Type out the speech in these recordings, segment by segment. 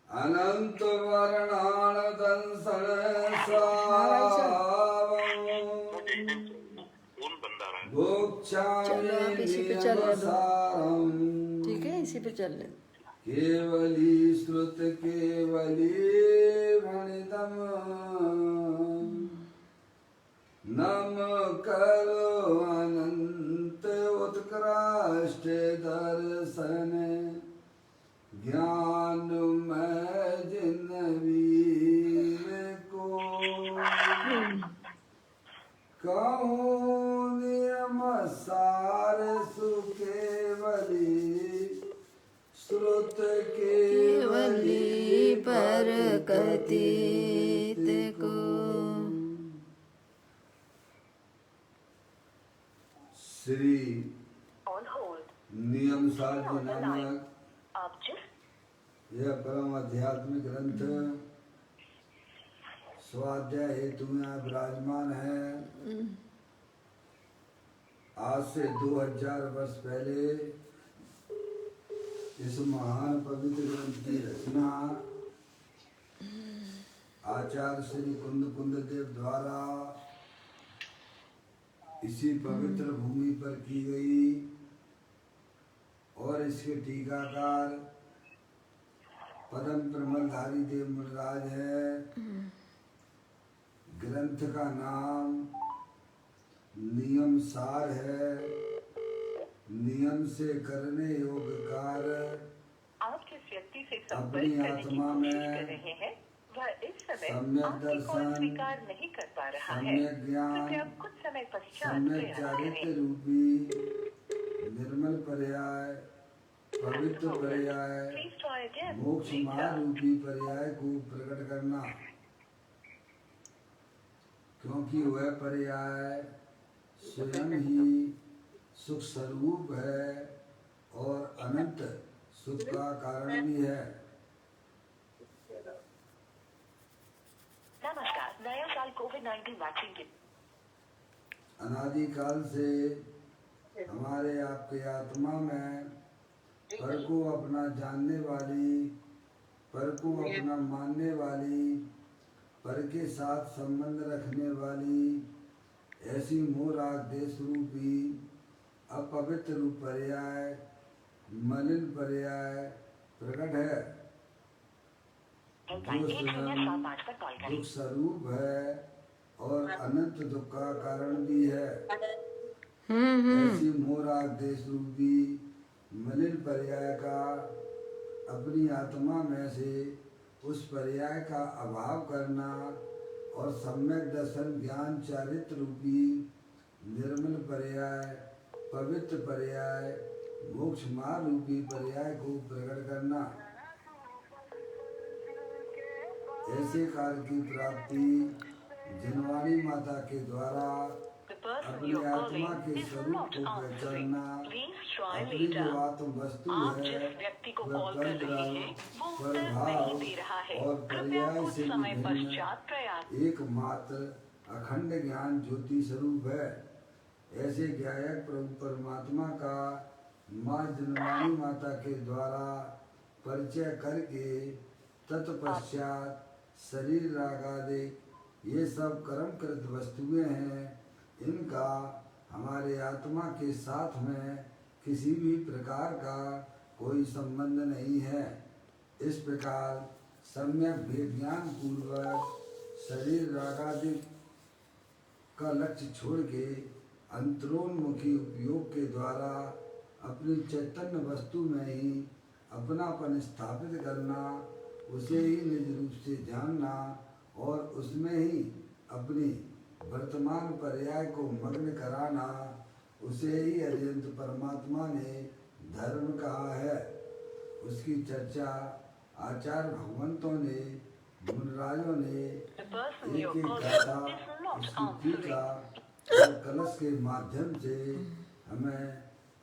अनंत वर्णान दंसन चलो आप इसी पे चल दो, ठीक है, इसी पे चल ले। केवली श्रुत केवली भणितम नम करो अनंत उत्कृष्ट दर्शन ज्ञान में जिन वीर को कहूँ नियम सार सुकेवली श्रुत केवली पर कथित को। श्री नियम सार जी नामक यह परम आध्यात्मिक ग्रंथ स्वाध्याय हेतु यहाँ विराजमान है। आज से 2000 वर्ष पहले इस महान पवित्र ग्रंथ की रचना आचार्य श्री कुंद देव द्वारा इसी पवित्र भूमि पर की गई और इसके टीकाकार परम प्रमलधारी देव मुनिराज है। ग्रंथ का नाम नियम सार है। नियम से करने योग्य कार्य आप जिस व्यक्ति से अपनी संपर्क करने की आत्मा कोशिश में कर रहे हैं वह इस समय सम्यक आपकी कॉल दर्शन, स्वीकार नहीं कर पा रहा है। सम्यक ज्ञान, कृपया कुछ समय पश्चात सम्यक प्रयास चारित्र करें। रूपी निर्मल पर्याय, पवित्र पर्याय, Please try again. मोक्ष मार्ग रूपी पर्याय को प्रकट करना, क्योंकि वह पर्याय स्वयं ही सुख स्वरूप है और अनंत सुख का कारण भी है। नमस्कार, नया साल कोविड-19 वैक्सीन के अनादिकाल से हमारे आपके आत्मा में पर को अपना जानने वाली, पर को अपना मानने वाली, पर के साथ संबंध रखने वाली ऐसी मोराग देश रूपी अपवित्र रूप पर्याय, मलिन पर्याय प्रकट है, जो स्वयं दुख स्वरूप है और अनंत दुख का कारण भी है। ऐसी मोराग देश रूपी मलिन पर्याय का अपनी आत्मा में से उस पर्याय का अभाव करना और सम्यक दर्शन ज्ञान चारित्र रूपी निर्मल पर्याय, पवित्र पर्याय, मोक्ष मार्ग रूपी पर्याय को प्रकट करना। ऐसे कार्य की प्राप्ति जिनवाणी माता के द्वारा अपनी आत्मा के स्वरूप को पहचानना, अपनी जो आत्म वस्तु है वह परभाव और पर्याय से भिन्न एकमात्र अखंड ज्ञान ज्योति स्वरूप है। ऐसे ज्ञायक प्रभु परमात्मा का माँ जनवाणी माता के द्वारा परिचय करके तत्पश्चात शरीर रागादि ये सब कर्मकृत वस्तुएं हैं, इनका हमारे आत्मा के साथ में किसी भी प्रकार का कोई संबंध नहीं है। इस प्रकार सम्यक विज्ञान पूर्वक शरीर रागादि का लक्ष्य छोड़ के अंतरोन्मुखी उपयोग के द्वारा अपनी चैतन्य वस्तु में ही अपनापन स्थापित करना, उसे ही निज रूप से जानना और उसमें ही अपनी वर्तमान पर्याय को मग्न कराना, उसे ही अत्यंत परमात्मा ने धर्म कहा है। उसकी चर्चा आचार्य भगवंतों ने, मुनिराजों ने एक गाथा, उसकी टीका और कलश के माध्यम से हमें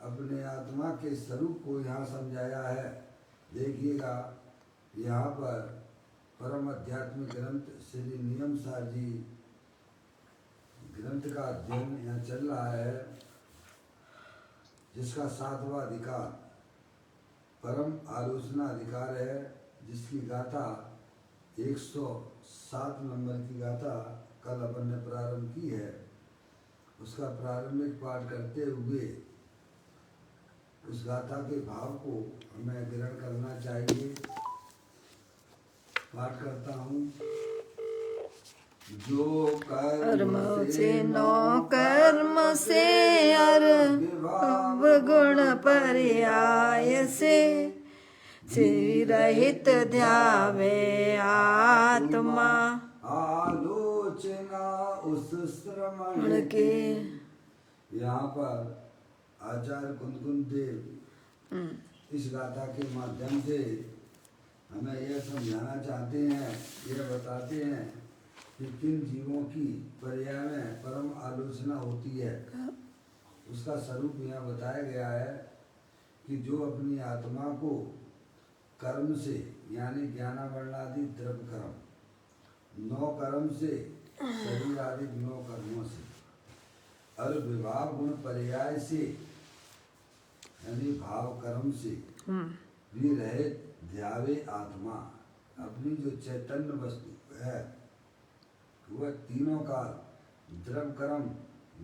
अपने आत्मा के स्वरूप को यहाँ समझाया है। देखिएगा यहाँ पर परम आध्यात्मिक ग्रंथ श्री नियम सार जी ग्रंथ का अध्ययन यहाँ चल रहा है, जिसका 7वां अधिकार परम आलोचना अधिकार है, जिसकी गाथा 107 नंबर की गाथा कल अपन ने प्रारंभ की है। उसका प्रारंभिक पाठ करते हुए उस गाथा के भाव को हमें ग्रहण करना चाहिए। पाठ करता हूँ। जो कर्म से नो कर्म से अर गुण पर्याय से रहित ध्यावे आत्मा आलोचना उस श्रमण के। यहाँ पर आचार्य कुंदकुंद देव इस गाथा के माध्यम से हमें यह समझाना चाहते हैं, यह बताते हैं कि किन जीवों की पर्याय में परम आलोचना होती है। उसका स्वरूप यहाँ बताया गया है कि जो अपनी आत्मा को कर्म से यानी ज्ञानावरण आदि द्रव्य कर्म, 9 कर्म से, शरीर आदि 9 कर्मों से और विभाव गुण पर्याय से यानी भाव कर्म से भी रहित ध्यावे आत्मा, अपनी जो चैतन्य वस्तु है वह तीनों काल द्रव्य कर्म,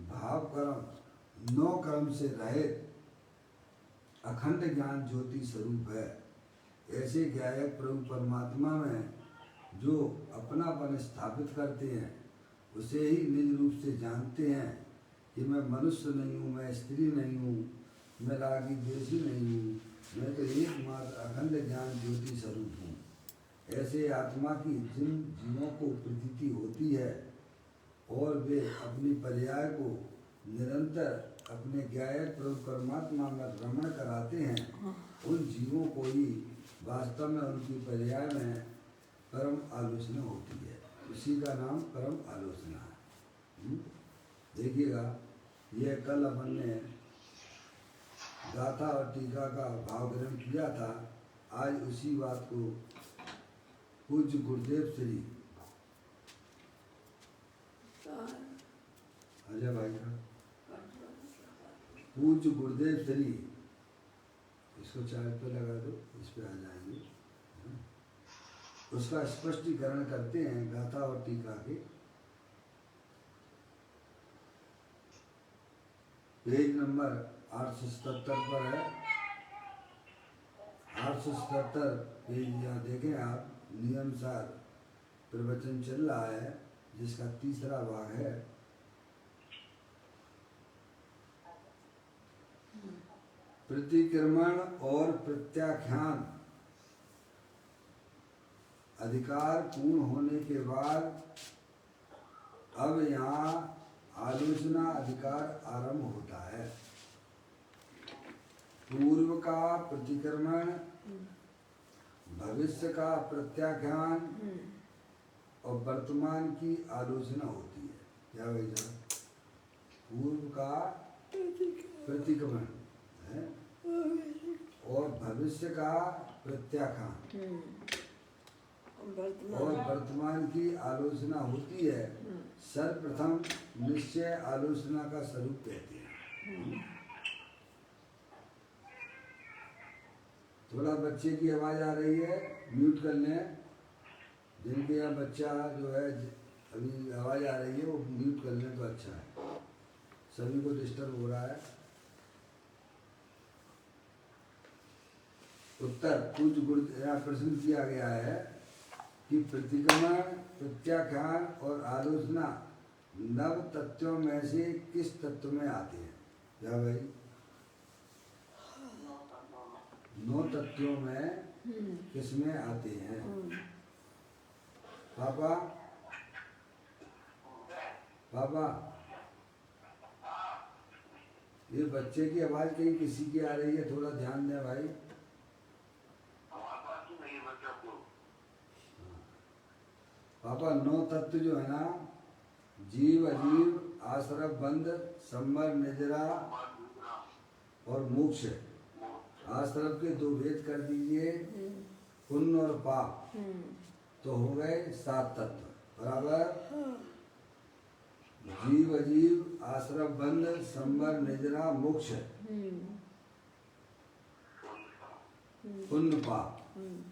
भाव कर्म, 9 कर्म से रहित अखंड ज्ञान ज्योति स्वरूप है। ऐसे ज्ञायक प्रभु परमात्मा में जो अपनापन स्थापित करते हैं, उसे ही निज रूप से जानते हैं कि मैं मनुष्य नहीं हूँ, मैं स्त्री नहीं हूँ, मैं रागी द्वेषी नहीं हूँ, मैं तो एकमात्र अखंड ज्ञान ज्योति स्वरूप हूँ। ऐसे आत्मा की जिन जीवों को प्रतीति होती है और वे अपनी पर्याय को निरंतर अपने ज्ञायक प्रभु परमात्मा में रमण कराते हैं, उन जीवों को ही वास्तव में उनकी पर्याय में परम आलोचना होती है। उसी का नाम परम आलोचना है। देखिएगा, यह कल अपन ने गाथा और टीका का भाव ग्रहण किया था। आज उसी बात को पूज्य गुरुदेव श्री अजय भाई का पूज्य गुरुदेव श्री, इसको चार्ज पे लगा दो, इस पे आ जाएंगे, उसका स्पष्टीकरण करते हैं गाथा और टीका के। पेज नंबर 877 पर है। 877 पेज यहाँ देखें आप, नियमसार प्रवचन चल रहा है जिसका तीसरा भाग है। प्रतिक्रमण और प्रत्याख्यान अधिकार पूर्ण होने के बाद अब यहाँ आलोचना अधिकार आरंभ होता है। पूर्व का प्रतिक्रमण, भविष्य का प्रत्याख्यान और वर्तमान की आलोचना होती है। क्या भाई साहब? पूर्व का प्रतिक्रमण है और भविष्य का प्रत्याख्यान और वर्तमान की आलोचना होती है। सर्वप्रथम निश्चय आलोचना का स्वरूप कहते हैं। थोड़ा बच्चे की आवाज आ रही है, म्यूट कर लें। जिनके यहाँ बच्चा जो है अभी आवाज आ रही है वो म्यूट कर लें तो अच्छा है, सभी को डिस्टर्ब हो रहा है। उत्तर कुछ प्रश्न किया गया है कि प्रतिक्रमण, प्रत्याख्यान और आलोचना नव तत्वों में से किस तत्व में आते हैं? क्या भाई? 9 तत्वों में किस में आते हैं? पापा पापा, ये बच्चे की आवाज कहीं किसी की आ रही है, थोड़ा ध्यान दें भाई। पापा 9 तत्व जो है ना, जीव, अजीव, आश्रव, बंध, संवर, निजरा और मोक्ष। आश्रव के 2 भेद कर दीजिए, पुण्य और पाप, तो हो गए 7 तत्व। बराबर? जीव, अजीव, आश्रव, बंध, संवर, निजरा, मोक्ष। पुण्य पाप।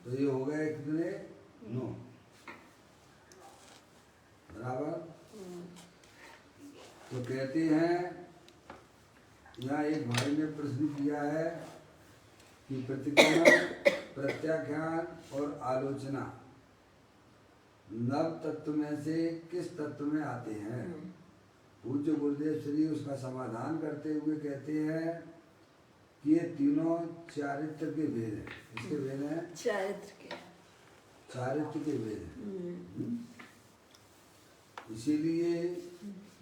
तो ये हो गए कितने? 9 बराबर। तो कहते हैं यहाँ एक भाई ने प्रश्न किया है कि प्रतिक्रमण, प्रत्याख्यान और आलोचना नव तत्व में से किस तत्व में आते हैं? पूज्य गुरुदेव श्री उसका समाधान करते हुए कहते हैं कि ये तीनों चारित्र के वेद हैं। इसके वेद हैं चारित्र के वेद हैं। इसीलिए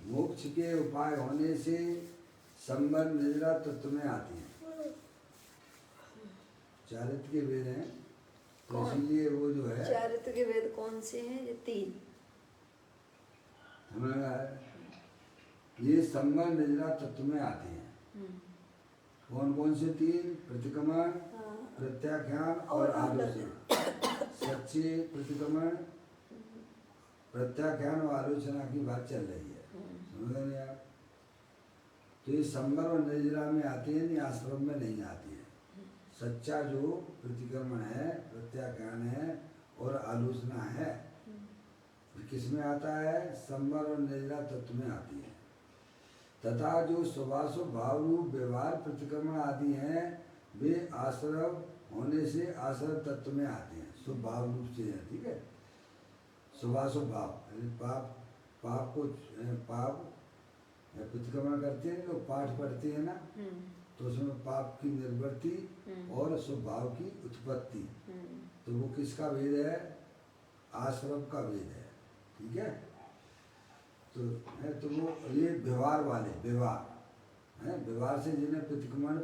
मोक्ष के उपाय होने से संबंध निद्रा तत्व में आती है। चारित्र के वेद हैं तो इसीलिए वो जो है चारित्र के वेद कौन से हैं? ये 3 हमारा ये संबंध निद्रा तत्व में आते हैं। कौन कौन से 3? प्रतिक्रमण, प्रत्याख्यान और आलोचना। सच्चे प्रतिक्रमण, प्रत्याख्यान और आलोचना की बात चल रही है, समझ रहे हैं आप? तो ये संबर और निर्जरा में आती है, नहीं आश्रम में नहीं आती है। सच्चा जो प्रतिक्रमण है, प्रत्याख्यान है और आलोचना है, किस में आता है? संबर और निर्जरा तत्व में आती है। तथा जो स्वभाव भाव रूप व्यवहार प्रतिक्रमण आदि हैं वे आश्रव होने से आश्रव तत्व में आते हैं। स्वभाव रूप से है, ठीक है। स्वभाव पाप पाप को पाप प्रतिक्रमण करते हैं, लोग पाठ पढ़ते हैं ना, तो उसमें पाप की निर्वृत्ति और स्वभाव की उत्पत्ति, तो वो किसका वेद है? आश्रव का वेद है, ठीक है। तो है तो वो ये व्यवहार वाले व्यवहार है, व्यवहार से जिन्हें प्रतिक्रमण,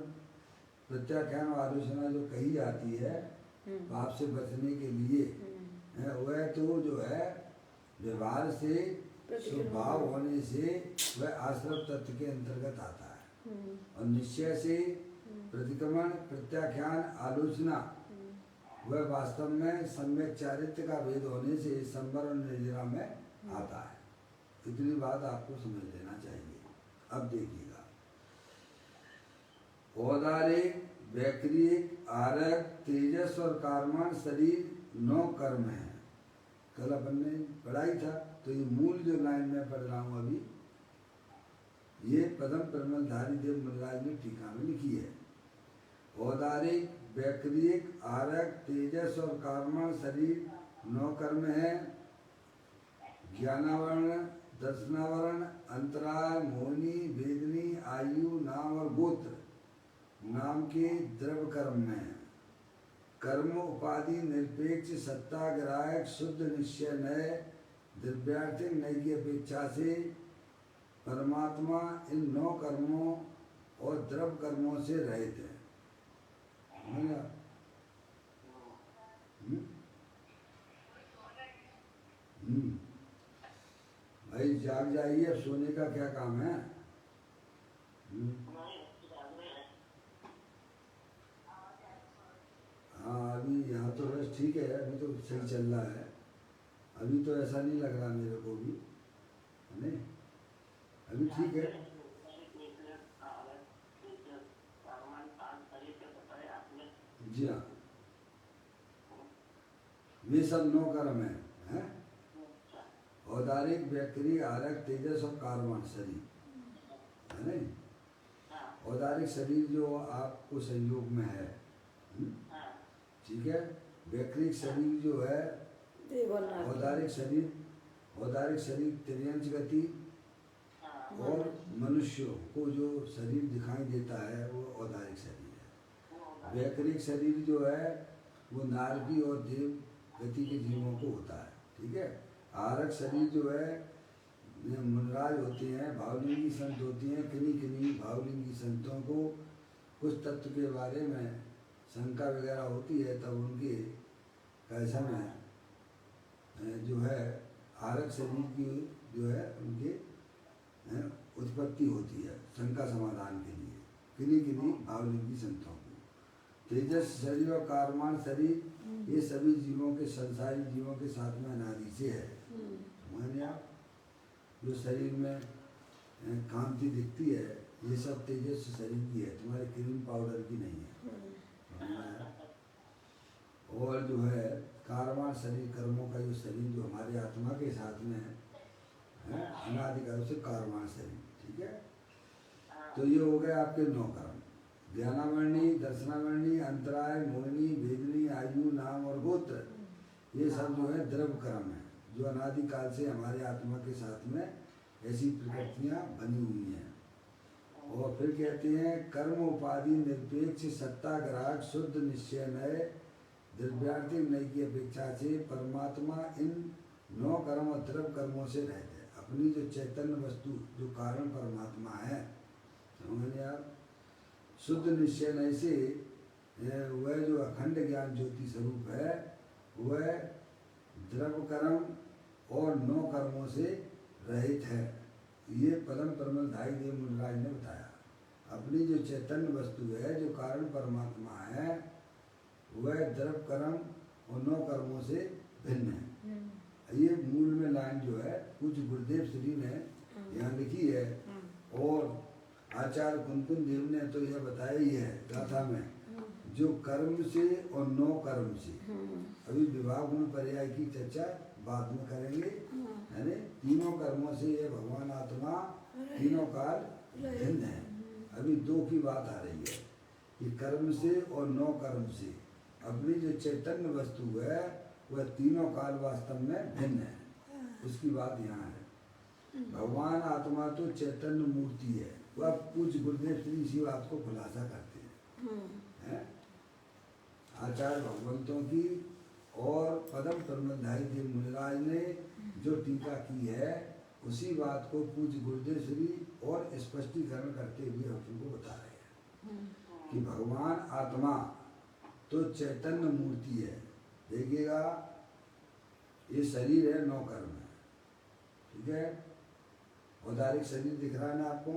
प्रत्याख्यान और आलोचना जो कही जाती है पाप से बचने के लिए है, वह तो जो है व्यवहार से स्वभाव होने से वह आश्रव तत्व के अंतर्गत आता है। और निश्चय से प्रतिक्रमण, प्रत्याख्यान, आलोचना वह वास्तव में सम्यक चारित्र का भेद होने से संबर और निर्जरा में आता है। इतनी बात आपको समझ लेना चाहिए। अब देखिएगा, औदारिक, वैक्रिक, आरक, तेजस और कारमान शरीर 9 कर्म है। कल अपन ने पढ़ाई था, तो ये मूल जो लाइन में पढ़ रहा हूँ अभी, ये पदम परिमलधारी देव मुनिराज ने टीका में लिखी है। औदारिक, वैक्रिक, आरक, तेजस और कारमान शरीर 9 कर्म है। ज्ञानावरण, दर्शनावरण, अंतराय, मोहिनी, वेदनी, आयु, नाम और गोत्र नाम के द्रव्य कर्म में कर्म उपाधि निरपेक्ष, सत्ता, ग्राहक, शुद्ध, निश्चय, नय, द्रव्यार्थिक, नय की अपेक्षा से परमात्मा इन 9 कर्मों और द्रव्य कर्मों से रहित है। भाई जाग जाइए, अब सोने का क्या काम है? हाँ अभी यहाँ तो बस ठीक है, अभी तो सही चल रहा है। अभी तो ऐसा नहीं लग रहा मेरे को भी, है नहीं? अभी ठीक है। जी हाँ, ये सब 9 कर्म है? औदारिक, वैक्रिक, आरक, तेजस और कारमान शरीर, है नहीं? औदारिक शरीर जो आपको संयोग में है, ठीक है। वैक्रिक शरीर जो है, औदारिक शरीर त्रियंश गति और मनुष्यों को जो शरीर दिखाई देता है वो औदारिक शरीर है। वैक्रिक शरीर जो है वो नारकी और देव गति के जीवों को होता है, ठीक है। आरक शरीर जो है मुनराज होते हैं, भावलिंगी संत होते हैं। किन्हीं भावलिंगी संतों को कुछ तत्व के बारे में शंका वगैरह होती है, तब उनके कैसा में जो है आरक शरीर की जो है उनके उत्पत्ति होती है शंका समाधान के लिए किन्हीं भावलिंगी संतों को। तेजस शरीर और कारमान शरीर ये सभी जीवों के, संसारी जीवों के साथ में अनादि से है। माने आप जो शरीर में कांति दिखती है ये सब तेजस शरीर की है, तुम्हारे क्रीम पाउडर की नहीं है। शरीर, कर्मों का जो शरीर जो हमारे आत्मा के साथ में है, अनादिकाल से कारवाण शरीर, ठीक है। तो ये हो गए आपके 9 कर्म, ज्ञानावरणी, दर्शनावरणी, अंतराय, मोहिनी, वेदनी, आयु, नाम और गोत्र, ये सब जो है द्रव्य कर्म है, जो अनादिकाल से हमारे आत्मा के साथ में ऐसी प्रकृतियाँ बनी हुई हैं। और फिर कहते हैं कर्म उपाधि निरपेक्ष सत्ता ग्राहक शुद्ध निश्चय नय द्रव्यार्थिक नय की अपेक्षा से परमात्मा इन 9 कर्म और द्रव्य कर्मों से रहते हैं। अपनी जो चैतन्य वस्तु जो कारण परमात्मा है, समझे आप, शुद्ध निश्चय नय से वह जो अखंड ज्ञान ज्योति स्वरूप है, वह द्रव्य कर्म और 9 कर्मों से रहित है। ये पदम परमलधारी देव मुनिराज ने बताया। अपनी जो चैतन्य वस्तु है, जो कारण परमात्मा है, वह द्रव्य कर्म और 9 कर्मों से भिन्न है। ये मूल में लाइन जो है कुछ गुरुदेव श्री ने यहाँ लिखी है, और आचार्य कुंकुम देव ने तो यह बताया ही है गाथा में, जो कर्म से और 9 कर्म से। अभी विवाह गुण पर्याय की चर्चा बाद में करेंगे, यानी तीनों कर्मों से ये भगवान आत्मा तीनों काल भिन्न है। अभी 2 की बात आ रही है कि कर्म से और 9 कर्म से अपनी जो चैतन्य वस्तु है, वह तीनों काल वास्तव में भिन्न है, उसकी बात यहाँ है। भगवान आत्मा तो चैतन्य मूर्ति है, वह पूज्य गुरुदेव श्री इसी बात को खुलासा करते हैं। आचार्य भगवंतों की और पदम परमधारी देव मुनिराज ने जो टीका की है, उसी बात को पूज्य गुरुदेव श्री और स्पष्टीकरण करते हुए हमको बता रहे हैं कि भगवान आत्मा तो चैतन्य मूर्ति है। देखिएगा, ये शरीर है 9 कर्म है, ठीक है। औदारिक शरीर दिख रहा है ना आपको,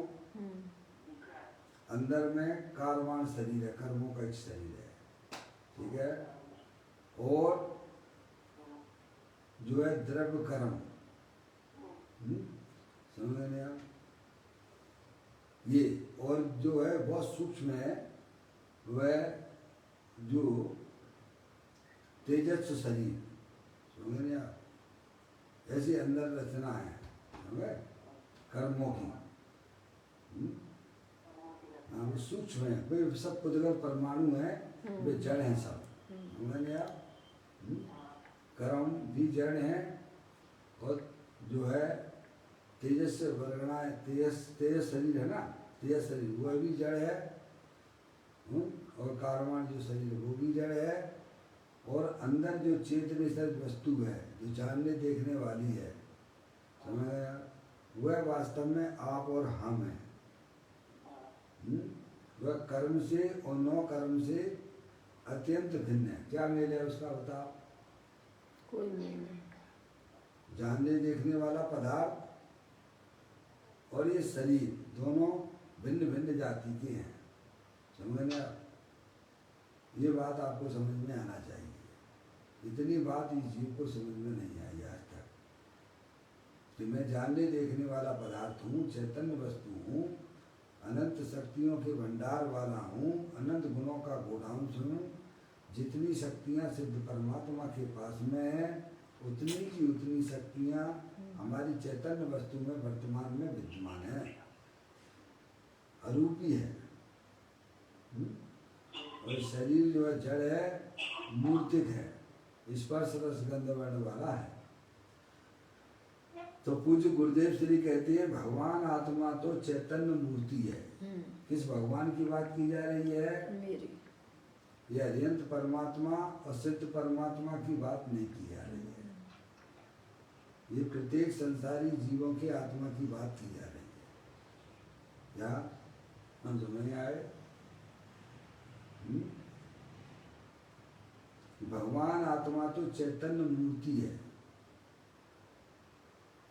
अंदर में कारवाण शरीर है, कर्मों का एक शरीर है, ठीक है। और जो है द्रव्य कर्म, समझ रहे आप, ये और जो है बहुत सूक्ष्म है, वह जो तेजस्व शरीर, समझ रहे आप, ऐसी अंदर रचना है समझे कर्मों की। हाँ, वो सूक्ष्म है, वे सब पुद्गल परमाणु है, वे जड़ हैं सब, समझ रहे आप। कर्म भी जड़ हैं, और जो है तेजस वर्गणा, तेजस शरीर है ना, तेजस शरीर वह भी जड़ है, और कारवाण जो शरीर वो भी जड़ है। और अंदर जो चेतन सहित वस्तु है, जो जानने देखने वाली है, समझ गया, वह वास्तव में आप और हम है। वह कर्म से और 9 कर्म से अत्यंत भिन्न है। क्या मेल है उसका बताओ? कोई नहीं। जानने देखने वाला पदार्थ और ये शरीर दोनों भिन्न भिन्न जाति के हैं, समझ आप। ये बात आपको समझ में आना चाहिए। इतनी बात इस जीव को समझ में नहीं आई आज तक कि मैं जानने देखने वाला पदार्थ हूँ, चैतन्य वस्तु हूँ, अनंत शक्तियों के भंडार वाला हूँ, अनंत गुणों का गोडाउन हूँ। जितनी शक्तियाँ सिद्ध परमात्मा के पास में है, उतनी की उतनी शक्तियाँ हमारी चैतन्य वस्तु में वर्तमान में विद्यमान है, अरूपी है। और शरीर जो है जड़ है, मूर्तिक है, स्पर्श रस गंध वर्ण वाला है। तो पूज्य गुरुदेव श्री कहते हैं भगवान आत्मा तो चैतन्य मूर्ति है। किस भगवान की बात की जा रही है? मेरी। यह अरिहंत परमात्मा और सिद्ध परमात्मा की बात नहीं की जा रही है। ये प्रत्येक संसारी जीवों के आत्मा की बात की जा रही है। क्या हम समझ में आए? भगवान आत्मा तो चैतन्य मूर्ति है,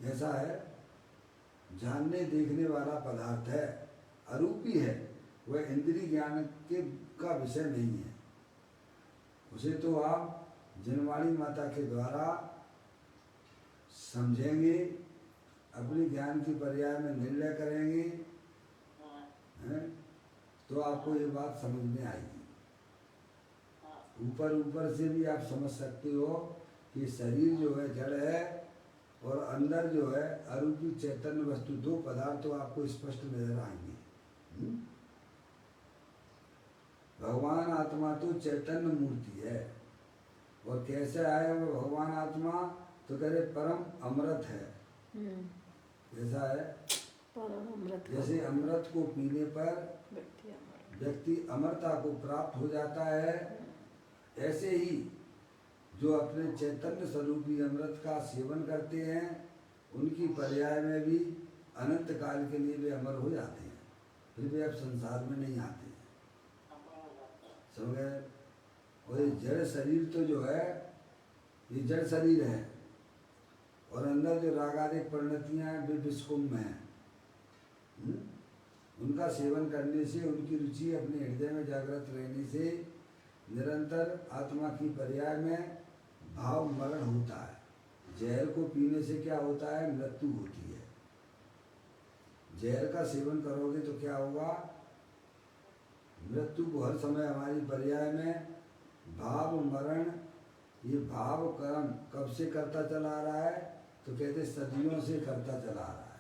ऐसा है, जानने देखने वाला पदार्थ है, अरूपी है, वह इंद्रिय ज्ञान के का विषय नहीं है। उसे तो आप जनवाणी माता के द्वारा समझेंगे, अपने ज्ञान की पर्याय में निर्णय करेंगे, तो आपको ये बात समझ में आएगी। ऊपर ऊपर से भी आप समझ सकते हो कि शरीर जो है जड़ है और अंदर जो है अरूपी चैतन्य वस्तु, दो पदार्थ तो आपको स्पष्ट नजर आएंगे। भगवान आत्मा तो चैतन्य मूर्ति है, और कैसे आया वो भगवान आत्मा, तो कह रहे परम अमृत है। कैसा है? परम अमृत। जैसे अमृत को पीने पर व्यक्ति अमरता को प्राप्त हो जाता है, ऐसे ही जो अपने चैतन्य स्वरूपी अमृत का सेवन करते हैं उनकी पर्याय में भी अनंत काल के लिए वे अमर हो जाते हैं, फिर वे अब संसार में नहीं आते हैं। समझ गए? और ये जड़ शरीर तो जो है ये जड़ शरीर है, और अंदर जो रागादिक परिणतियाँ हैं वे विषकुंभ हैं। उनका सेवन करने से, उनकी रुचि अपने हृदय में जागृत रहने से निरंतर आत्मा की पर्याय में भाव मरण होता है। जहर को पीने से क्या होता है? मृत्यु होती है। जहर का सेवन करोगे तो क्या होगा? मृत्यु को हर समय हमारी पर्याय में भाव मरण, ये भाव कर्म कब से करता चला आ रहा है? तो कहते सदियों से करता चला आ रहा है।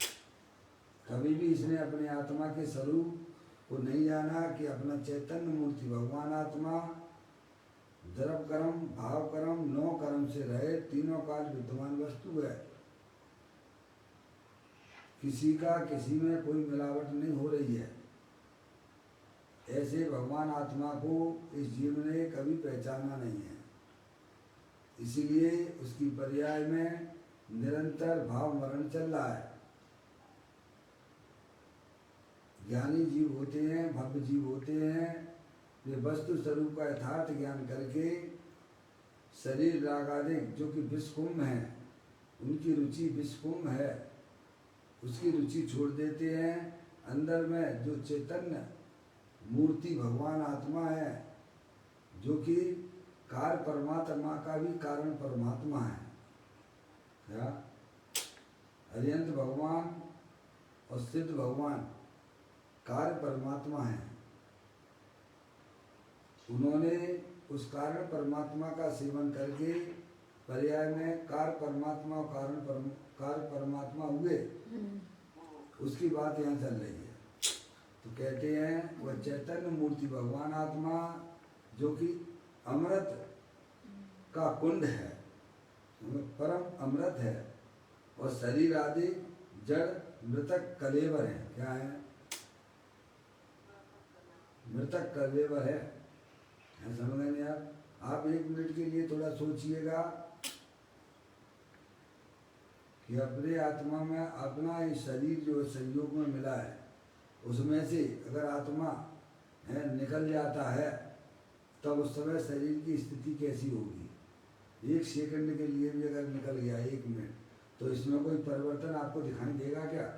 कभी भी इसने अपने आत्मा के स्वरूप को नहीं जाना कि अपना चैतन्य मूर्ति भगवान आत्मा द्रव कर्म, भाव कर्म, नौ कर्म से रहे, तीनों काल विद्यमान वस्तु है। किसी का किसी में कोई मिलावट नहीं हो रही है। ऐसे भगवान आत्मा को इस जीव ने कभी पहचाना नहीं है, इसीलिए उसकी पर्याय में निरंतर भाव मरण चल रहा है। ज्ञानी जीव होते हैं, भव्य जीव होते हैं, वे वस्तु स्वरूप का यथार्थ ज्ञान करके शरीर रागादिक जो कि विषकुंभ है, उनकी रुचि विषकुंभ है, उसकी रुचि छोड़ देते हैं। अंदर में जो चैतन्य मूर्ति भगवान आत्मा है, जो कि कार्य परमात्मा का भी कारण परमात्मा है। क्या? अरिहंत भगवान और सिद्ध भगवान कार्य परमात्मा है। उन्होंने उस कारण परमात्मा का सेवन करके पर्याय में कार्य परमात्मा और कार्य परमात्मा हुए, उसकी बात यहाँ चल रही है। तो कहते हैं वह चैतन्य मूर्ति भगवान आत्मा जो कि अमृत का कुंड है, परम अमृत है, और शरीर आदि जड़ मृतक कलेवर है। क्या है? मृतक कलेवर है। समझ नहीं आप एक मिनट के लिए थोड़ा सोचिएगा कि अपने आत्मा में अपना ये शरीर जो संयोग में मिला है, उसमें से अगर आत्मा है निकल जाता है, तब उस समय शरीर की स्थिति कैसी होगी? एक सेकंड के लिए भी अगर निकल गया, एक मिनट, तो इसमें कोई परिवर्तन आपको दिखाई देगा क्या?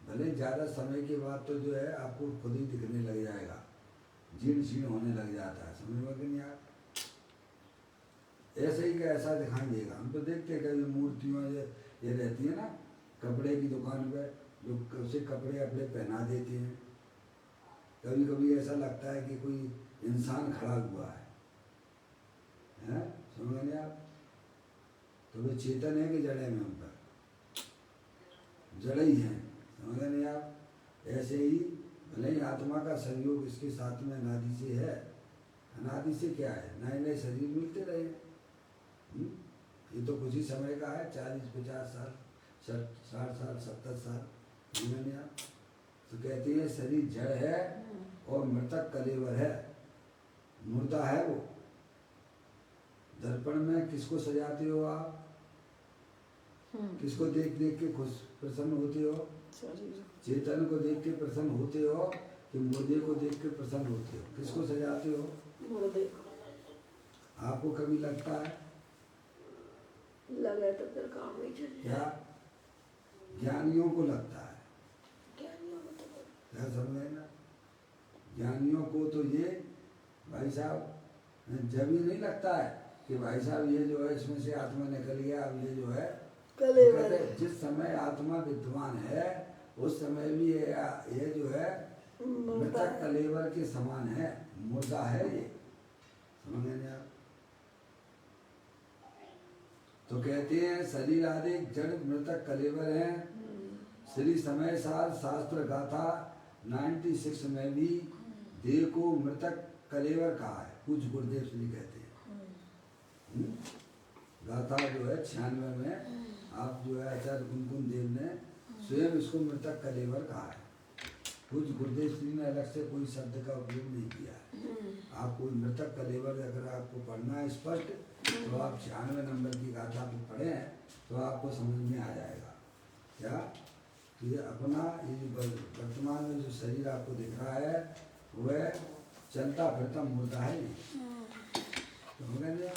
भले ज़्यादा समय के बाद तो जो है आपको खुद ही दिखने लग जाएगा, जीर्ण शीर्ण होने लग जाता है। समझ में कि नहीं आप? ऐसे ही का ऐसा दिखाई देगा। हम तो देखते हैं कभी मूर्तियों ये रहती है ना कपड़े की दुकान पे, जो उसे कपड़े अपने पहना देते हैं। कभी कभी ऐसा लगता है कि कोई इंसान खड़ा हुआ है। समझ नहीं आप? तो वे चेतन है कि जड़े में? उन पर जड़ ही है। समझ नहीं आप? ऐसे ही भले ही आत्मा का संयोग इसके साथ में अनादि से है। अनादि से क्या है? नए नए शरीर मिलते रहे। ये तो कुछ ही समय का है, 40-50 साल, 60 साल, 70 साल। समझ नहीं आप? तो कहते हैं शरीर जड़ है और मृतक कलेवर है, मुर्दा है वो। दर्पण में किसको सजाते हो आप? किसको देख देख के खुश प्रसन्न होते हो? चेतन को देख के प्रसन्न होते हो कि मुर्दे को देख के प्रसन्न होते हो? किसको सजाते हो? मुर्दे। आपको कभी लगता है? लगे तो फिर काम ही चल क्या? ज्ञानियों को लगता है। क्या समझे ना? ज्ञानियों को तो ये भाई साहब जब ही नहीं लगता है कि भाई साहब ये जो है इसमें से आत्मा निकल गया, अब ये जो है कहते जिस समय आत्मा विद्यमान है उस समय भी ये जो है मृतक कलेवर के समान है, मुर्दा है ये। समझ नहीं आप? तो कहते हैं शरीर आदि जड़ मृतक कलेवर हैं। श्री समय सार शास्त्र गाथा 96 में भी देह को मृतक कलेवर कहा है। कुछ गुरुदेव श्री कहते हैं। गाथा जो है 96 में आप जो है आचार्य कुमकुम देव ने स्वयं इसको मृतक कलेवर कहा है। कुछ गुरुदेव श्री ने अलग से कोई शब्द का उपयोग नहीं किया है। आप कोई मृतक कलेवर अगर आपको पढ़ना है स्पष्ट तो आप 96 नंबर की गाथा को पढ़ें तो आपको समझ में आ जाएगा। क्या तो ये अपना ये जो वर्तमान में जो शरीर आपको दिख रहा है वह चलता फिरता मुर्दा है नहीं। तो हो गया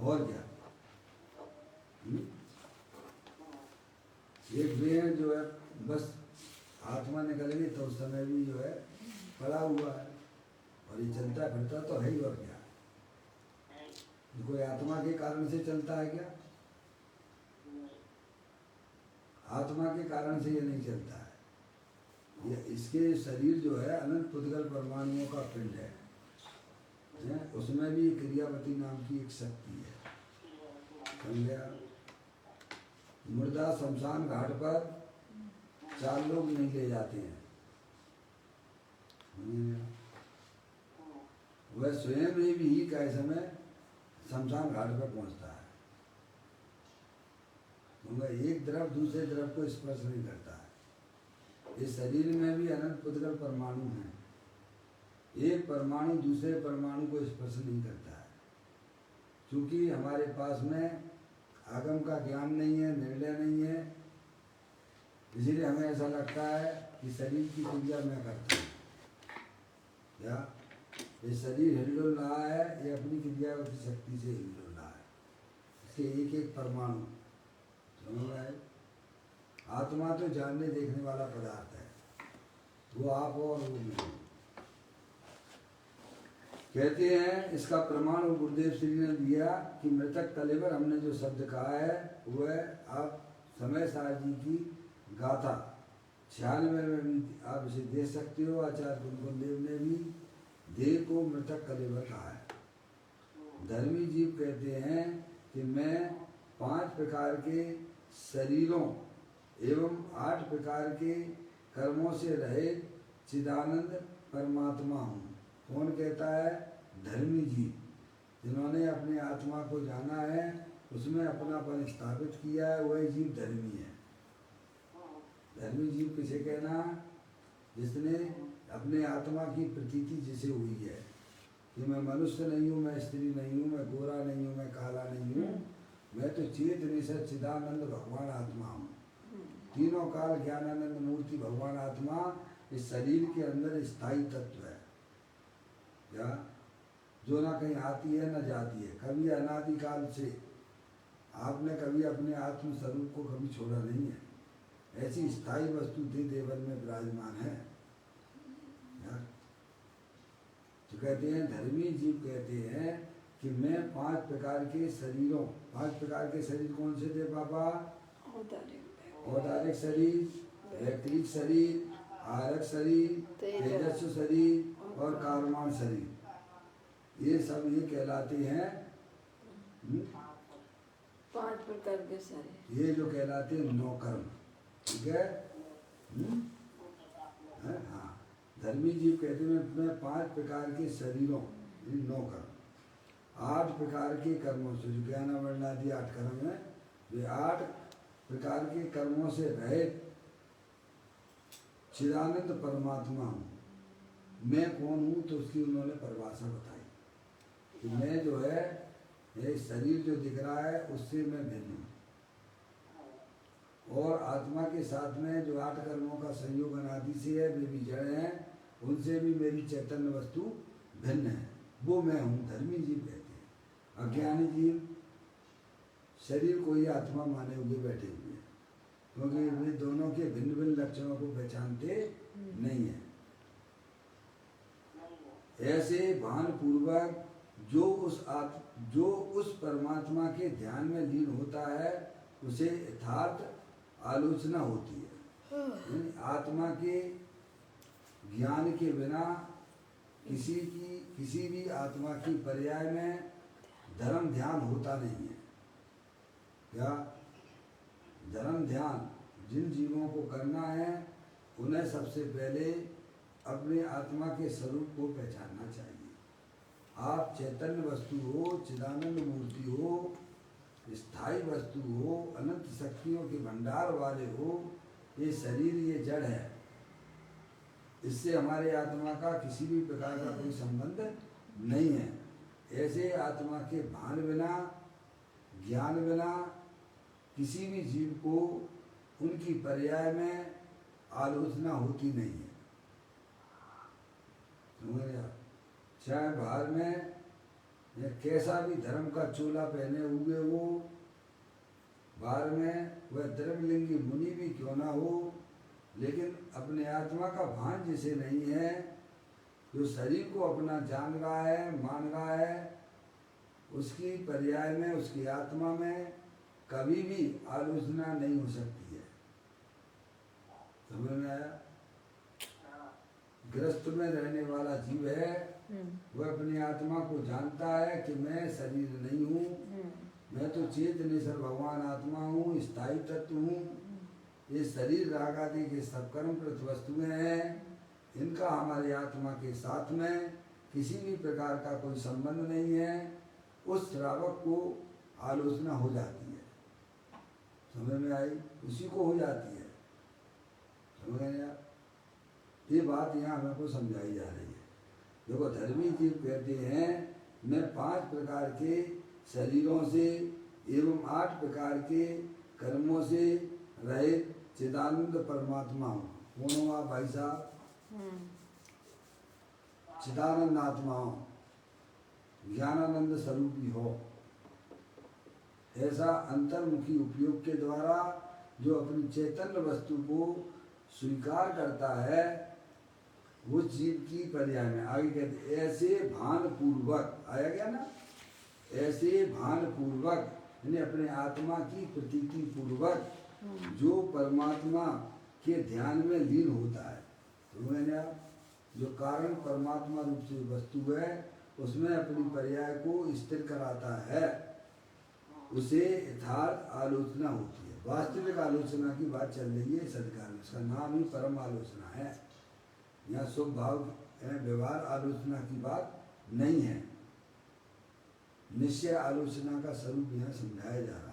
और क्या एक बेहद जो है बस आत्मा निकल गई तो उस समय भी जो है पड़ा हुआ है और ये चलता फिरता तो है ही। और क्या कोई आत्मा के कारण से चलता है क्या? आत्मा के कारण से ये नहीं चलता है। ये इसके शरीर जो है अनंत पुद्गल परमाणुओं का पिंड है। उसमें भी क्रियावती नाम की एक शक्ति है। समझा? मुर्दा शमशान घाट पर 4 लोग नहीं ले जाते हैं। वह स्वयं भी कई समय शमशान घाट पर पहुंचता है। वह एक द्रव दूसरे द्रव को स्पर्श नहीं करता है। इस शरीर में भी अनंत पुद्गल परमाणु हैं। एक परमाणु दूसरे परमाणु को स्पर्श नहीं करता है। क्योंकि हमारे पास में आगम का ज्ञान नहीं है, निर्णय नहीं है, इसीलिए हमें ऐसा लगता है कि शरीर की क्रिया मैं करता हूँ। क्या ये शरीर हिलडुल रहा है, ये अपनी क्रियावती शक्ति से हिलडुल रहा है। इसके एक एक परमाणु समझ रहा है। आत्मा तो जानने देखने वाला पदार्थ है, वो आप और वो नहीं। कहते हैं इसका प्रमाण गुरुदेव श्री ने दिया कि मृतक कलेवर हमने जो शब्द कहा है वह आप समय सार जी की गाथा 96 में भी आप इसे देख सकते हो। आचार्य कुमकुम देव ने भी देह को मृतक कलेवर कहा है। धर्मी जीव कहते हैं कि मैं 5 प्रकार के शरीरों एवं 8 प्रकार के कर्मों से रहित चिदानंद परमात्मा हूँ। कौन कहता है? धर्मी जीव, जिन्होंने अपने आत्मा को जाना है, उसमें अपनापन स्थापित किया है, वही जीव धर्मी है। धर्मी जीव किसे कहना? जिसने अपने आत्मा की प्रतीति जिसे हुई है कि मैं मनुष्य नहीं हूँ, मैं स्त्री नहीं हूँ, मैं गोरा नहीं हूँ, मैं काला नहीं हूँ, मैं तो चेत निश्चय चिदानंद भगवान आत्मा हूँ। तीनों काल ज्ञानानंद मूर्ति भगवान आत्मा इस शरीर के अंदर स्थायी तत्व है। क्या जो ना कहीं आती है ना जाती है, कभी अनादिकाल से आपने कभी अपने आत्म स्वरूप को कभी छोड़ा नहीं है। ऐसी स्थायी वस्तु देवन में विराजमान है। तो कहते हैं धर्मी जीव कहते हैं कि मैं 5 प्रकार के शरीरों, 5 प्रकार के शरीर कौन से थे पापा? औदारिक शरीर, वैक्रिक शरीर, आरक शरीर, तेजस्व शरीर और कारमान शरीर, ये सब ये कहलाते हैं 5 प्रकार के शरीर। ये जो कहलाते हैं 9 कर्म। ठीक है? हाँ, धर्मी जीव कहते हैं मैं 5 प्रकार के शरीरों 9 कर्म, 8 प्रकार के कर्मों से, जो ज्ञान वर्णादि 8 कर्म है, वे 8 प्रकार के कर्मों से रहित चिदानंद परमात्मा हूँ। मैं कौन हूँ? तो उसकी उन्होंने परिभाषा बताई कि मैं जो है ये शरीर जो दिख रहा है उससे मैं भिन्न हूँ, और आत्मा के साथ में जो 8 कर्मों का संयोग अनादि से है वे भी जड़ हैं, उनसे भी मेरी चैतन्य वस्तु भिन्न है, वो मैं हूँ। धर्मी जीव कहते हैं। अज्ञानी जीव शरीर को ही आत्मा माने हुए बैठे हुए हैं, क्योंकि वे दोनों के भिन्न भिन्न लक्षणों को पहचानते नहीं है। ऐसे भान पूर्वक जो उस परमात्मा के ध्यान में लीन होता है उसे यथार्थ आलोचना होती है। आत्मा के ज्ञान के बिना किसी भी आत्मा की पर्याय में धर्म ध्यान होता नहीं है। क्या धर्म ध्यान जिन जीवों को करना है उन्हें सबसे पहले अपने आत्मा के स्वरूप को पहचानना चाहिए। आप चैतन्य वस्तु हो, चिदानंद मूर्ति हो, स्थायी वस्तु हो, अनंत शक्तियों के भंडार वाले हो। ये शरीर ये जड़ है, इससे हमारे आत्मा का किसी भी प्रकार का कोई संबंध नहीं है। ऐसे आत्मा के भान बिना, ज्ञान बिना किसी भी जीव को उनकी पर्याय में आलोचना होती नहीं है। समझ गया? चाहे बाहर में या कैसा भी धर्म का चोला पहने हुए हो, बाहर में वह धर्मलिंगी मुनि भी क्यों ना हो, लेकिन अपने आत्मा का भान जिसे नहीं है, जो शरीर को अपना जान रहा है, मान रहा है, उसकी पर्याय में, उसकी आत्मा में कभी भी आलोचना नहीं हो सकती है। समझ में आया? गृहस्थ में रहने वाला जीव है, वह अपनी आत्मा को जानता है कि मैं शरीर नहीं हूँ, मैं तो चेतनेश्वर भगवान आत्मा हूँ, स्थायी तत्व हूँ। ये शरीर राग आदि के सब कर्मकृत वस्तुएं हैं, इनका हमारी आत्मा के साथ में किसी भी प्रकार का कोई संबंध नहीं है। उस श्रावक को आलोचना हो जाती है। समझ में आई? उसी को हो जाती है। समझ में आया? ये बात यहाँ हमको समझाई जा रही है। देखो, धर्मी जीव कहते हैं मैं 5 प्रकार के शरीरों से एवं 8 प्रकार के कर्मों से रहित चिदानंद परमात्मा हूँ। कौन हो आप भाई साहब? चिदानंद आत्मा हो, ज्ञानानंद स्वरूपी हो। ऐसा अंतर्मुखी उपयोग के द्वारा जो अपनी चैतन्य वस्तु को स्वीकार करता है, वो जीव की पर्याय में आगे कहते ऐसे भान पूर्वक, आया गया ना, ऐसे भान पूर्वक यानी अपने आत्मा की प्रतीति पूर्वक जो परमात्मा के ध्यान में लीन होता है, तो मैंने जो कारण परमात्मा रूप से वस्तु है उसमें अपनी पर्याय को स्थिर कराता है, उसे यथार्थ आलोचना होती है। वास्तविक आलोचना की बात चल रही है सदकाल में, उसका नाम ही परम आलोचना है। यहाँ शुभ भाव व्यवहार आलोचना की बात नहीं है। निश्चय आलोचना का स्वरूप यहाँ समझाया जा रहा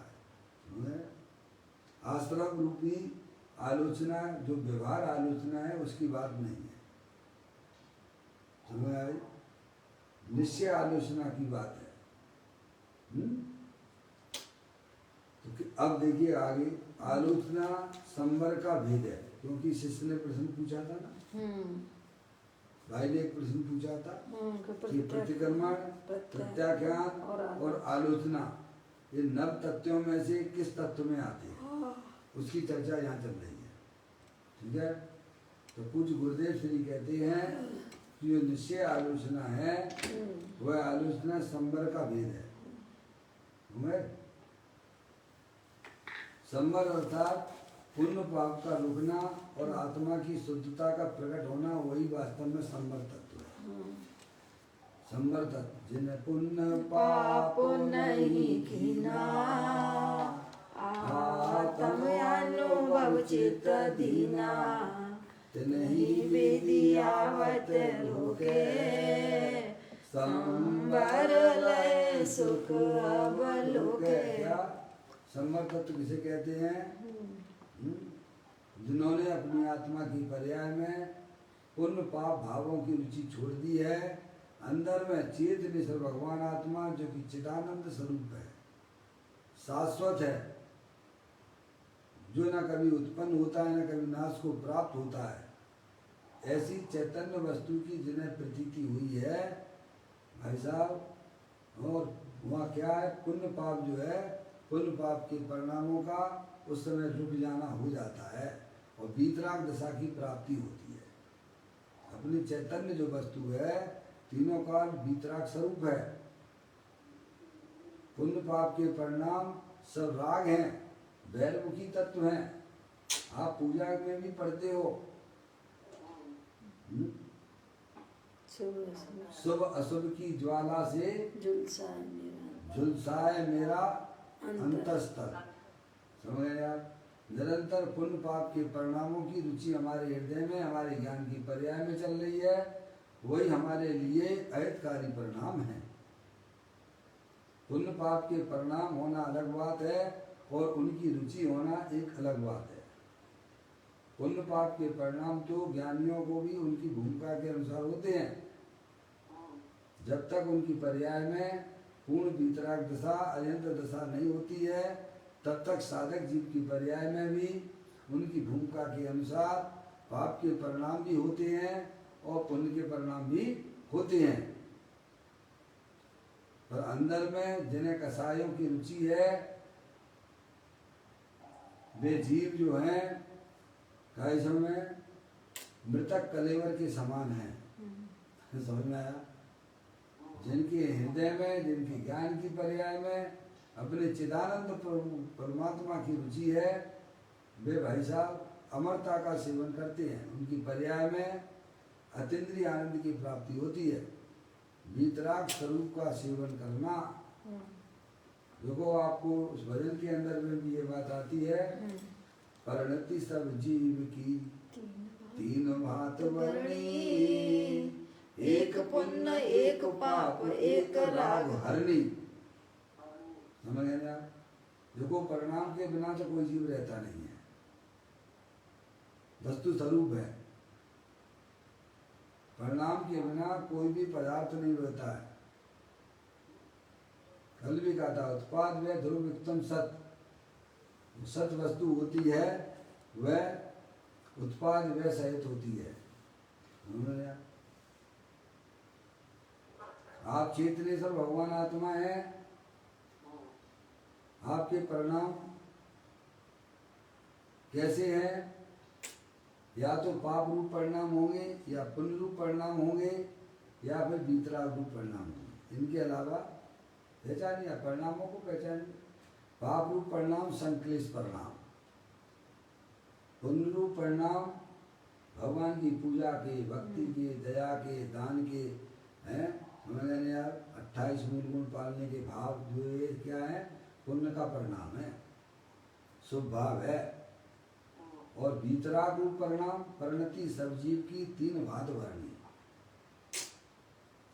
है। आश्रम रूपी आलोचना जो व्यवहार आलोचना है उसकी बात नहीं है। समझ आई? निश्चय आलोचना की बात है। तो अब देखिए आगे, आलोचना संवर का भेद है, क्योंकि शिष्य ने प्रश्न पूछा था ना, भाई ने एक प्रश्न पूछा था कि प्रतिक्रमण, प्रत्याख्यान और आलोचना ये नव तत्वों में से किस तत्व में आते हैं, उसकी चर्चा यहाँ चल रही है। ठीक है? तो कुछ गुरुदेव श्री कहते हैं कि जो निश्चय आलोचना है वह आलोचना संवर का भेद है। संवर अर्थात पुण्य पाप का रुकना और आत्मा की शुद्धता का प्रकट होना, वही वास्तव में संवर तत्व है। संवर तत्व जिन्हें पुण्य पाप नहीं कीना, आत्म अनुभव चित्त दीना, तिन्हीं विधियावत रोके, संवर लय सुख अवलोके। क्या संवर तत्व किसे कहते हैं? जिन्होंने अपनी आत्मा की पर्याय में पुण्य पाप भावों की रुचि छोड़ दी है, अंदर में चेतनेश्वर भगवान आत्मा जो कि चिदानंद स्वरूप है, शाश्वत है, जो न कभी उत्पन्न होता है न कभी नाश को प्राप्त होता है, ऐसी चैतन्य वस्तु की जिन्हें प्रतीति हुई है भाई साहब। और वहाँ क्या है, पुण्य पाप जो है, पुण्य पाप के परिणामों का उस समय रुक जाना हो जाता है और वीतराग दशा की प्राप्ति होती है। अपनी चैतन्य जो वस्तु है तीनों काल वीतराग स्वरूप है। पुण्य पाप के परिणाम सब राग हैं, वैरमुखी तत्व हैं। आप पूजा में भी पढ़ते हो, शुभ अशुभ की ज्वाला से झुलसाए मेरा अंतस्तर। समझ गए आप? निरंतर पुण्य पाप के परिणामों की रुचि हमारे हृदय में, हमारे ज्ञान की पर्याय में चल रही है, वही हमारे लिए अहितकारी परिणाम है। पुण्य पाप के परिणाम होना अलग बात है और उनकी रुचि होना एक अलग बात है। पुण्य पाप के परिणाम तो ज्ञानियों को भी उनकी भूमिका के अनुसार होते हैं। जब तक उनकी पर्याय में पूर्ण वीतराग दशा अयंत्र दशा नहीं होती है, तब तक साधक जीव की पर्याय में भी उनकी भूमिका के अनुसार पाप के परिणाम भी होते हैं और पुण्य के परिणाम भी होते हैं। पर अंदर में जिन्हें कसायों की रुचि है, वे जीव जो हैं कई समय मृतक कलेवर के समान है। समझ में आया? जिनके हृदय में, जिनके ज्ञान की पर्याय में अपने चिदानंद परमात्मा की रुचि है, वे भाई साहब अमरता का सेवन करते हैं। उनकी पर्याय में अतीन्द्रिय आनंद की प्राप्ति होती है। वीतराग स्वरूप का सेवन करना, देखो आपको उस भजन के अंदर में भी ये बात आती है, परिणति सब जीव की तीन भांत वर्णी, एक पुण्य एक पाप एक राग हरणी। समझ गए आप? देखो परिणाम के बिना तो कोई जीव रहता नहीं है, वस्तु स्वरूप है। परिणाम के बिना कोई भी पदार्थ नहीं रहता है। कल भी कहा था, उत्पाद व ध्रुव उत्तम सत, सत वस्तु होती है वह उत्पाद व सहित होती है। आप चेतनेश्वर भगवान आत्मा है, आपके परिणाम कैसे हैं? या तो पाप रूप परिणाम होंगे, या पुण्य रूप परिणाम होंगे, या फिर वीतराग रूप परिणाम होंगे। इनके अलावा पहचानिए, परिणामों को पहचानिए। पाप रूप परिणाम संक्लेश परिणाम, पुण्य रूप परिणाम भगवान की पूजा के, भक्ति के, दया के, दान के हैं। समझ यार, 28 मूल गुण पालने के भाव जो ये क्या है? पुण्य का परिणाम है, शुभ भाव है। और वीतराग रूप परिणाम परिणति सब जीव की तीन भांत वर्णी,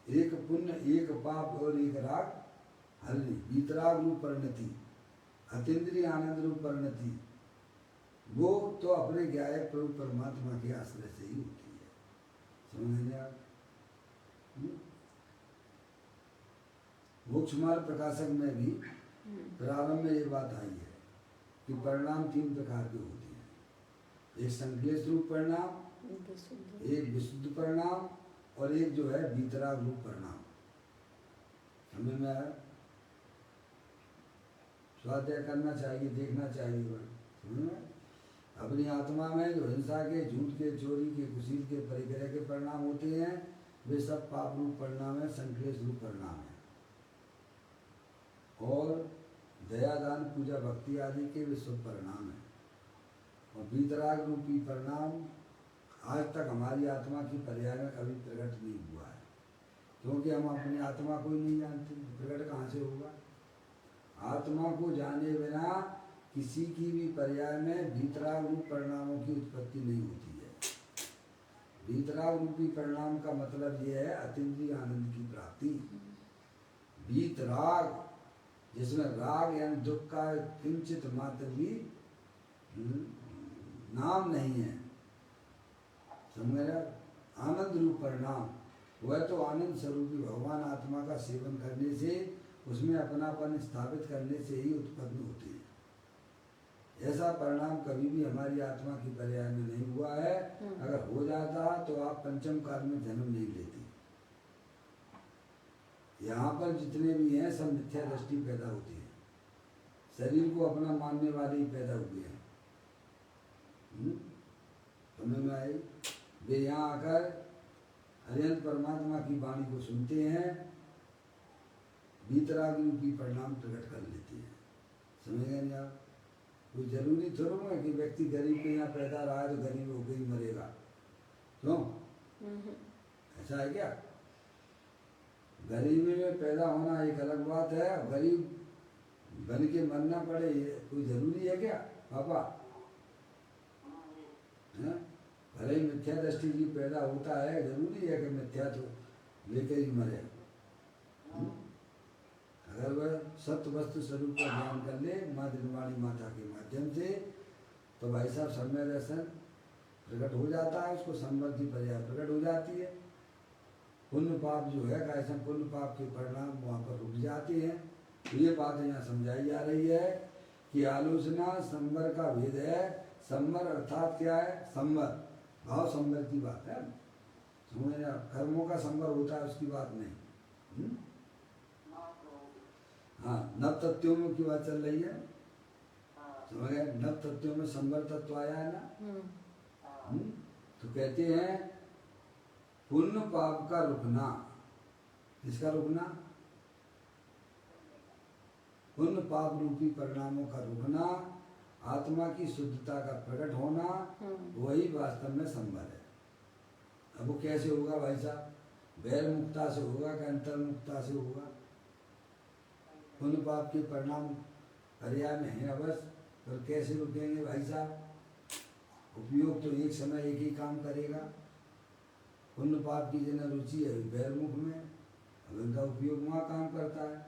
एक पुण्य एक पाप और एक राग हरणी। वीतराग रूप परिणति, अतीन्द्रिय आनंद रूप परिणति, वो तो अपने ज्ञायक प्रभु परमात्मा के आश्रय से ही होती है। समझ गए आप? मोक्ष मार्ग प्रकाशक में भी प्रारंभ में ये बात आई है कि परिणाम तीन प्रकार के होते हैं। एक संक्लेश रूप परिणाम, एक विशुद्ध परिणाम, और एक जो है वीतराग रूप परिणाम। हमें में स्वाध्याय करना चाहिए, देखना चाहिए। अपनी आत्मा में जो हिंसा के, झूठ के, चोरी के, कुशील के, परिग्रह के परिणाम होते हैं, वे सब पाप रूप परिणाम है, संक्लेश रूप परिणाम है। और दया दान पूजा भक्ति आदि के वे शुभ परिणाम है। और वीतराग रूपी परिणाम आज तक हमारी आत्मा की पर्याय में कभी प्रकट नहीं हुआ है, क्योंकि हम अपनी आत्मा को ही नहीं जानते। प्रकट कहाँ से होगा? आत्मा को जाने बिना किसी की भी पर्याय में वीतराग रूप परिणामों की उत्पत्ति नहीं होती है। वीतराग रूपी परिणाम का मतलब यह है अतीन्द्रिय आनंद की प्राप्ति। वीतराग जिसमें राग यानी दुख का किंचित मात्र भी नाम नहीं है। समझ? आनंद रूप परिणाम वह तो आनंद स्वरूपी भगवान आत्मा का सेवन करने से, उसमें अपनापन स्थापित करने से ही उत्पन्न होती है। ऐसा परिणाम कभी भी हमारी आत्मा की पर्याय में नहीं हुआ है। अगर हो जाता तो आप पंचम काल में जन्म नहीं लेती। यहाँ पर जितने भी हैं सब मिथ्या दृष्टि पैदा होती है, शरीर को अपना मानने वाले ही पैदा हुए हैं। समझ में आई? वे यहाँ आकर हरिहंत परमात्मा की वाणी को सुनते हैं, वीतराग रूपी परिणाम प्रकट कर लेते हैं। समझ गए नहीं आप? कोई जरूरी थोड़ा है कि व्यक्ति गरीब के यहाँ पैदा रहा है तो गरीब होकर ही मरेगा। क्यों? ऐसा है क्या? गरीबी में पैदा होना एक अलग बात है, गरीब बन के मरना पड़े ये कोई जरूरी है क्या पापा? भले ही मिथ्या दृष्टि की पैदा होता है, जरूरी है कि मिथ्या तो लेकर ही मरे। अगर वह सत्य वस्तु स्वरूप का ज्ञान कर ले माँ दिलवाणी माता के माध्यम से, तो भाई साहब समय दर्शन प्रकट हो जाता है, उसको समृद्धि पर्याय प्रकट हो जाती है। पुण्य पाप जो है कैसे पुण्य पाप के परिणाम वहाँ पर रुक जाते हैं। तो ये बात यहाँ समझाई जा रही है कि आलोचना संवर का भेद है। संवर अर्थात क्या है? संवर, भाव संवर की बात है, समझ रहे? कर्मों का संवर होता है उसकी बात नहीं। हाँ, नव तत्वों में की बात चल रही है, समझ गए? नव तत्वों में संवर तत्व आया है ना। तो कहते हैं पुण्य पाप का रुकना। किसका रुकना? पुण्य पाप रूपी परिणामों का रुकना, आत्मा की शुद्धता का प्रकट होना, वही वास्तव में संभव है। अब वो कैसे होगा भाई साहब? बैर मुक्ता से होगा कि अंतर मुक्ता से होगा? पुण्य पाप के परिणाम पर्याय में है अवश्य, और कैसे रुकेंगे भाई साहब? उपयोग तो एक समय एक ही काम करेगा। पुण्य पाप की जिन्हें रुचि है बैरमुख में, अब इनका उपयोग वहाँ काम करता है।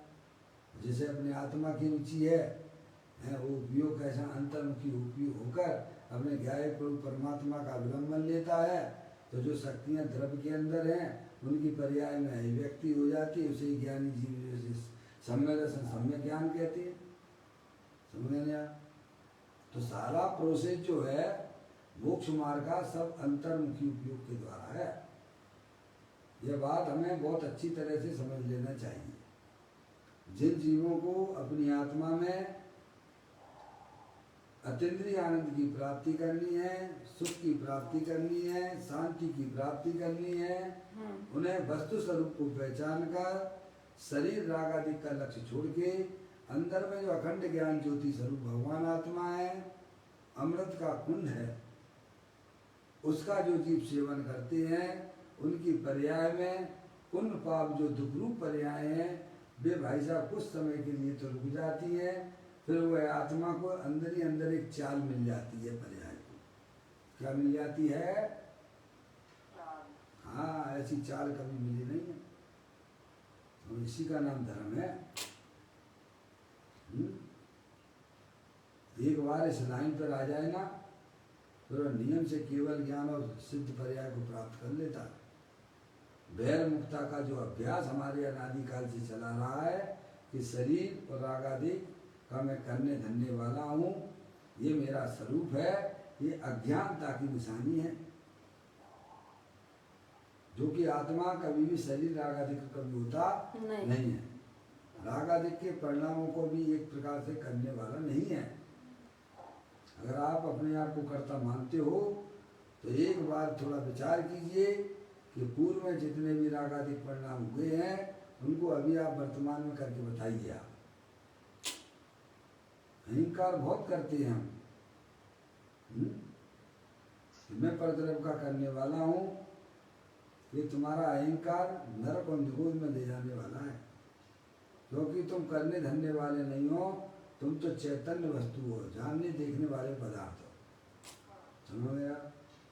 जैसे अपने आत्मा की रुचि है वो उपयोग कैसा अंतर्मुखी उपयोग होकर अपने ज्ञायक प्रभु परमात्मा का अवलंबन लेता है, तो जो शक्तियाँ द्रव्य के अंदर हैं उनकी पर्याय में अभिव्यक्ति हो जाती है। उसे ज्ञानी जीव सम्य दर्शन सम्य ज्ञान कहते हैं। समझ गए आप? तो सारा प्रोसेस जो है मोक्ष मार्ग का सब अंतर्मुखी उपयोग के द्वारा है। यह बात हमें बहुत अच्छी तरह से समझ लेना चाहिए। जिन जीवों को अपनी आत्मा में अतीन्द्रिय आनंद की प्राप्ति करनी है, सुख की प्राप्ति करनी है, शांति की प्राप्ति करनी है, उन्हें वस्तु स्वरूप को पहचान कर शरीर राग आदि का लक्ष्य छोड़ के अंदर में जो अखंड ज्ञान ज्योति स्वरूप भगवान आत्मा है, अमृत का कुंड है, उसका जो जीव सेवन करते हैं उनकी पर्याय में पुण्य पाप जो दुखरूप पर्याय हैं वे भाई साहब कुछ समय के लिए तो रुक जाती है, फिर वह आत्मा को अंदर ही अंदर एक चाल मिल जाती है पर्याय को। क्या मिल जाती है? हाँ, ऐसी चाल कभी मिली नहीं है, तो इसी का नाम धर्म है। एक बार इस लाइन पर आ जाए ना, तो नियम से केवल ज्ञान और सिद्ध पर्याय को प्राप्त कर लेता है। बैर मुक्ता का जो अभ्यास हमारे अनादिकाल से चला रहा है कि शरीर और राग आदि का मैं करने धरने वाला हूँ, ये मेरा स्वरूप है, ये अज्ञानता की निशानी है। जो कि आत्मा कभी भी शरीर राग आदि का कभी होता नहीं है। राग आदि के परिणामों को भी एक प्रकार से करने वाला नहीं है। अगर आप अपने आप को कर्ता मानते हो तो एक बार थोड़ा विचार कीजिए कि पूर्व में जितने भी राग आदि परिणाम हुए हैं उनको अभी आप वर्तमान में करके बताइए। आप अहंकार बहुत करते हैं हम, मैं परद्रव्य का करने वाला हूँ, ये तुम्हारा अहंकार नरक और निगोद में ले जाने वाला है, क्योंकि तुम करने धरने वाले नहीं हो, तुम तो चैतन्य वस्तु हो, जानने देखने वाले पदार्थ हो। समझ गया?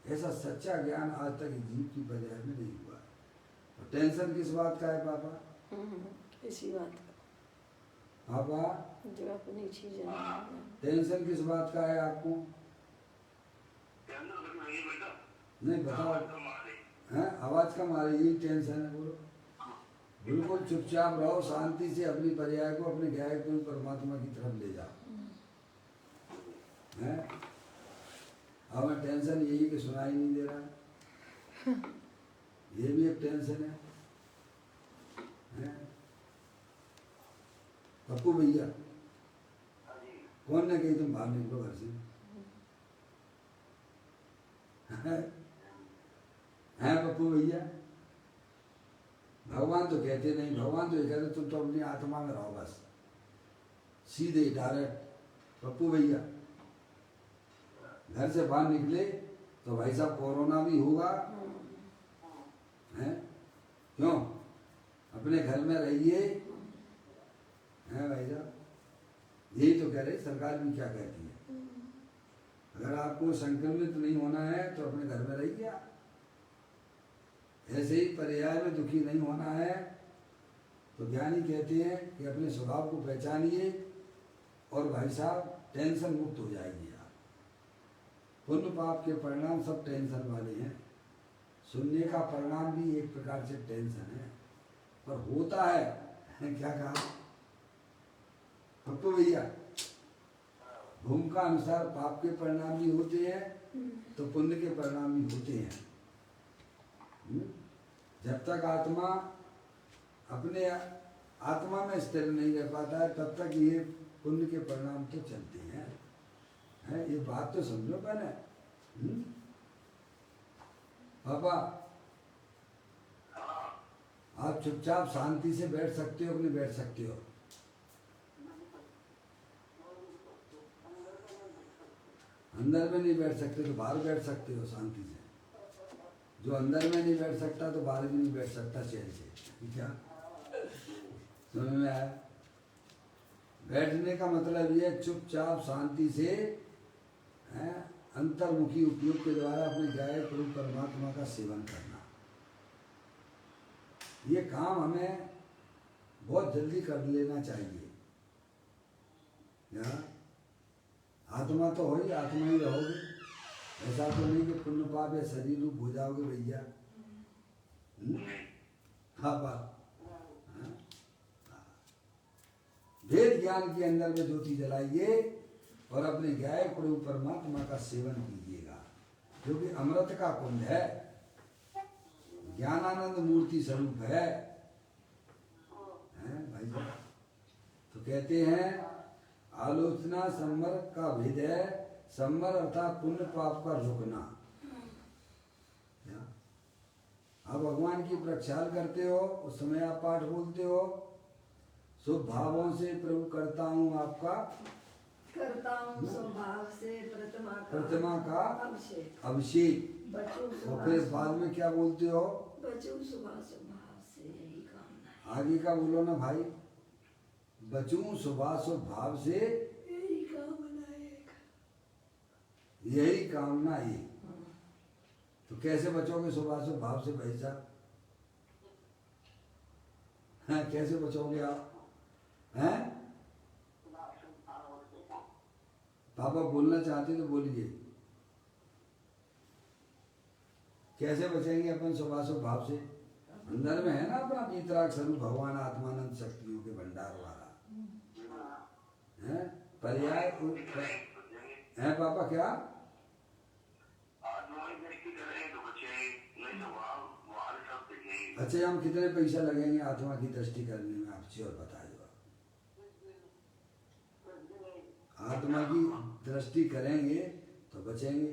ऐसा सच्चा ज्ञान आज तक जीव की पर्याय में नहीं हुआ। और टेंशन किस बात का है पापा? इसी बात का पापा, जो अपनी चीज टेंशन किस बात का है आपको? नहीं बताओ हैं? आवाज कम आ रही है, टेंशन है, बोलो। बिल्कुल चुपचाप रहो, शांति से अपनी पर्याय को अपने ज्ञायक को परमात्मा की तरफ ले जाओ। हैं? हमें टेंशन यही कि सुनाई नहीं दे रहा है, ये भी एक टेंशन है। पप्पू भैया, कौन ने कही तुम बाहर निकलो घर से? हैं पप्पू भैया? भगवान तो कहते नहीं, भगवान तो ये कहते तुम तो अपनी आत्मा में रहो बस, सीधे डायरेक्ट। पप्पू भैया घर से बाहर निकले तो भाई साहब कोरोना भी होगा, हैं? क्यों? अब अपने घर में रहिए, हैं भाई साहब, यही तो कह रही सरकार भी क्या कहती है। अगर आपको संक्रमित नहीं होना है तो अपने घर में रहिए। ऐसे ही पर्याय में दुखी नहीं होना है तो ज्ञानी कहते हैं कि अपने स्वभाव को पहचानिए और भाई साहब टेंशन मुक्त हो जाएगी आप। पुण्य पाप के परिणाम सब टेंशन वाले हैं। सुनने का परिणाम भी एक प्रकार से टेंशन है, पर होता है क्या कहा पप्पू भैया, भूमिका अनुसार पाप के परिणाम भी होते हैं तो पुण्य के परिणाम भी होते हैं। जब तक आत्मा अपने आत्मा में स्थिर नहीं रह पाता है तब तक ये पुण्य के परिणाम तो चलते हैं। ये बात तो समझो पहले। पापा आप चुपचाप शांति से बैठ सकते हो कि नहीं बैठ सकते हो? अंदर में नहीं बैठ सकते तो बाहर बैठ सकते हो शांति से। जो अंदर में नहीं बैठ सकता तो बाहर भी नहीं बैठ सकता चैन से। क्या समझ में आया? बैठने का मतलब ये चुपचाप शांति से अंतर्मुखी उपयोग के द्वारा अपने गाय प्रभु परमात्मा का सेवन करना। ये काम हमें बहुत जल्दी कर लेना चाहिए। या आत्मा तो हो ही, आत्मा ही रहोगे। ऐसा तो नहीं कि पुण्य पाप या शरीर रूप हो जाओगे भैया। हाँ बात वेद ज्ञान के अंदर में ज्योति जलाइए और अपने गाय प्रभु परमात्मा का सेवन कीजिएगा, जो कि अमृत का कुंड है, ज्ञानानंद मूर्ति स्वरूप है भाई साहब। तो कहते हैं आलोचना संवर का भेद है। संवर अर्थात पुण्य पाप का रुकना। आप भगवान की प्रक्षाल करते हो उस समय आप पाठ बोलते हो, शुभ भावों से प्रभु करता हूँ आपका स्वभाव से प्रतिमा का अभिषेक। और फिर बाद में क्या बोलते हो? बचूं सुबह स्वभाव से यही कामना। आगे का बोलो ना भाई। बचूं सुबह स्वभाव से यही कामना एक। यही कामना एक। तो कैसे बचोगे सुबह स्वभाव से भाई साहब? कैसे बचोगे आप? हैं? पापा बोलना चाहते तो बोलिए। कैसे बचेंगे अपन सुबह स्वभाव से? अंदर में है ना अपना वीतराग स्वरूप भगवान आत्मानंद शक्तियों के भंडार वाला है। पर्याय है पापा क्या? अच्छा हम कितने पैसा लगेंगे आत्मा की दृष्टि करने में आपसे और बता दो। आत्मा की दृष्टि करेंगे तो बचेंगे।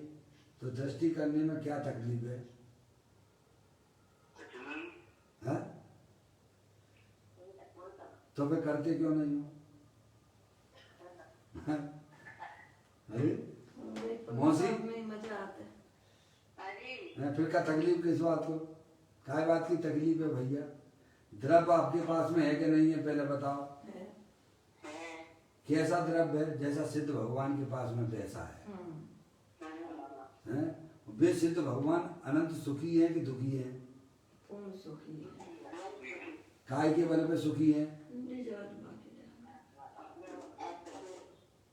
तो दृष्टि करने में क्या तकलीफ है? है? तो फिर करते क्यों नहीं हो? अरे मौसी मजा आता है। फिर क्या तकलीफ किस बात को? काय बात की तकलीफ है भैया? द्रव्य आपके पास में है कि नहीं है पहले बताओ। कैसा द्रव्य है? जैसा सिद्ध भगवान के पास में पैसा है? वे सिद्ध भगवान अनंत सुखी है कि दुखी है? सुखी है। काय के बल पे सुखी है?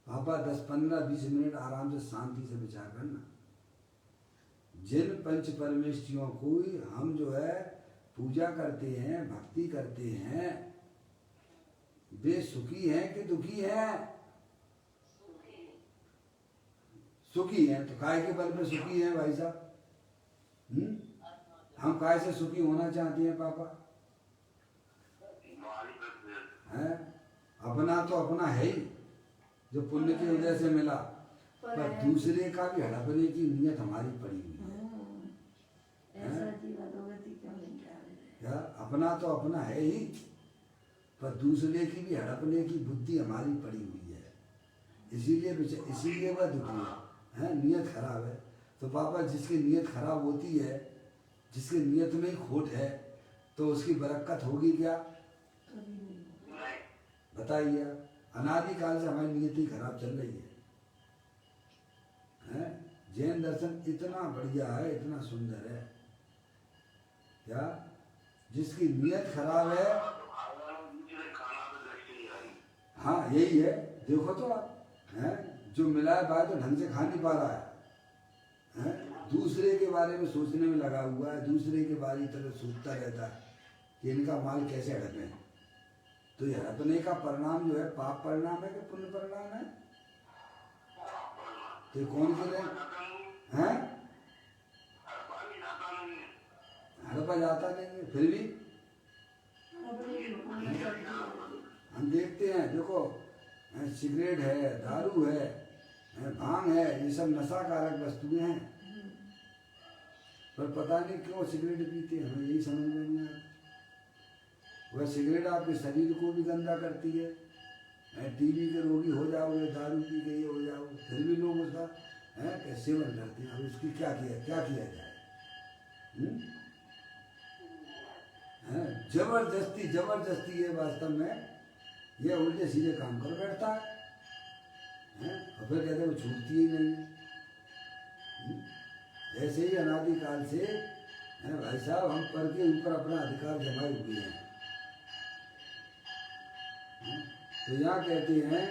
पापा 10, 15, 20 मिनट आराम से शांति से विचार करना। जिन पंच परमेष्ठियों को हम जो है पूजा करते हैं, भक्ति करते हैं, वे सुखी हैं कि दुखी हैं? सुखी हैं। तो काय के बल पे सुखी हैं भाई साहब? हम काय से सुखी होना चाहते हैं पापा? है अपना तो अपना है ही, जो पुण्य की वजह से मिला, पर दूसरे का भी हड़पने की नीयत हमारी पड़ी हुई है। क्या अपना तो अपना है ही, पर दूसरे की भी हड़पने की बुद्धि हमारी पड़ी हुई है। इसीलिए वह दुखी है, नीयत खराब है। तो पापा जिसकी नीयत खराब होती है, जिसकी नीयत में ही खोट है, तो उसकी बरकत होगी क्या? बताइए। अनादिकाल से हमारी नियति खराब चल रही है? जैन दर्शन इतना बढ़िया है, इतना सुंदर है क्या? जिसकी नियत खराब है, हाँ यही है। देखो तो आप, हैं जो मिला है बात तो ढंग से खा नहीं पा रहा है, दूसरे के बारे में सोचने में लगा हुआ है, दूसरे के बारे की तरफ सोचता रहता है कि इनका माल कैसे हड़पे। तो ये हड़पने का परिणाम जो है पाप परिणाम है कि पुण्य परिणाम है? तो कौन से हैं? हड़पा जाता नहीं है, फिर भी हम देखते हैं। देखो सिगरेट है, दारू है, भांग है, ये सब नशा कारक वस्तुएं हैं, पर पता नहीं क्यों सिगरेट पीते हैं, हमें यही समझ में नहीं आता। वह सिगरेट आपके शरीर को भी गंदा करती है, टीबी के रोगी हो जाओगे, दारू पी के ये हो जाओगे, फिर भी लोग उसका सेवन करते हैं। अब इसकी क्या किया जाए? जबरदस्ती ये वास्तव में ये उल्टे सीधे काम कर बैठता है, और फिर कहते हैं वो छूटती ही नहीं है। ऐसे ही अनादिकाल से भाई साहब हम पर के ऊपर अपना अधिकार जमाए हुए हैं। तो यहाँ कहते हैं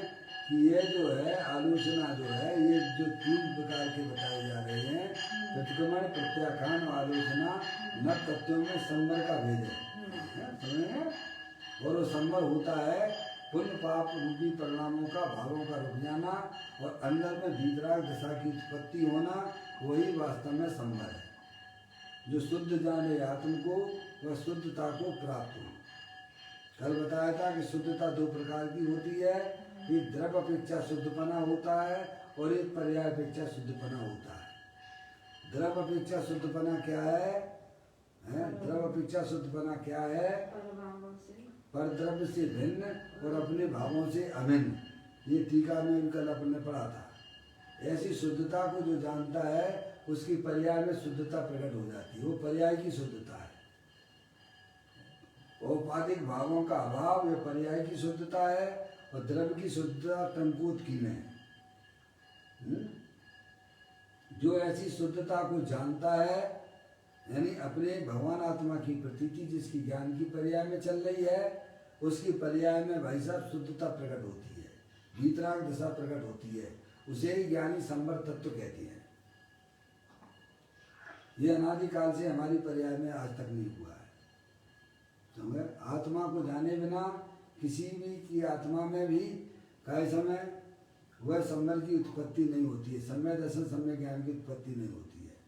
कि ये जो है आलोचना जो है, ये जो 3 प्रकार के बताए जा रहे हैं, प्रतिक्रमण, प्रत्याख्यान और आलोचना, नव तत्वों में संवर का भेद है। और वो संवर होता है पुण्य पाप रूपी परिणामों का, भावों का रुक जाना और अंदर में भीतराग दशा की उत्पत्ति होना, वही वास्तव में संवर है। जो शुद्ध जाने आत्म को, वह शुद्धता को प्राप्त हो। कल बताया था कि शुद्धता 2 प्रकार की होती है, एक द्रव्य अपेक्षा शुद्धपना होता है और एक पर्याय अपेक्षा शुद्धपना होता है। द्रव्य अपेक्षा शुद्धपना क्या है? द्रव्य अपेक्षा शुद्धपना क्या है? पर द्रव्य से भिन्न और अपने भावों से अभिन्न। ये टीका में भी कल अपन ने पढ़ा था। ऐसी शुद्धता को जो जानता है उसकी पर्याय में शुद्धता प्रकट हो जाती है, वो पर्याय की शुद्धता है। औपाधिक भावों का अभाव ये पर्याय की शुद्धता है, और द्रव्य की शुद्धता टंकोत की में। जो ऐसी शुद्धता को जानता है, यानी अपने भगवान आत्मा की प्रतीति जिसकी ज्ञान की पर्याय में चल रही है, उसकी पर्याय में भाई साहब शुद्धता प्रकट होती है, भीतराग दशा प्रकट होती है, उसे ही ज्ञानी संवर तत्व कहते हैं। ये अनादिकाल से हमारी पर्याय में आज तक नहीं हुआ है। समझे? आत्मा को जाने बिना किसी भी की आत्मा में भी कई समय वह संवर की उत्पत्ति नहीं होती है, समय दर्शन समय ज्ञान की उत्पत्ति नहीं होती है।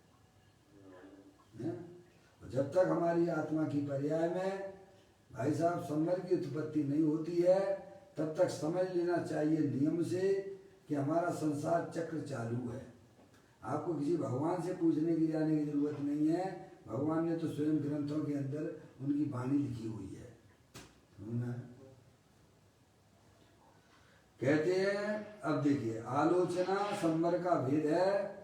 जब तक हमारी आत्मा की पर्याय में भाई साहब संवर की उत्पत्ति नहीं होती है, तब तक समझ लेना चाहिए नियम से कि हमारा संसार चक्र चालू है। आपको किसी भगवान से पूछने की जाने की जरूरत नहीं है, भगवान ने तो स्वयं ग्रंथों के अंदर उनकी वाणी लिखी हुई है। कहते हैं, अब देखिए आलोचना संवर का भेद है।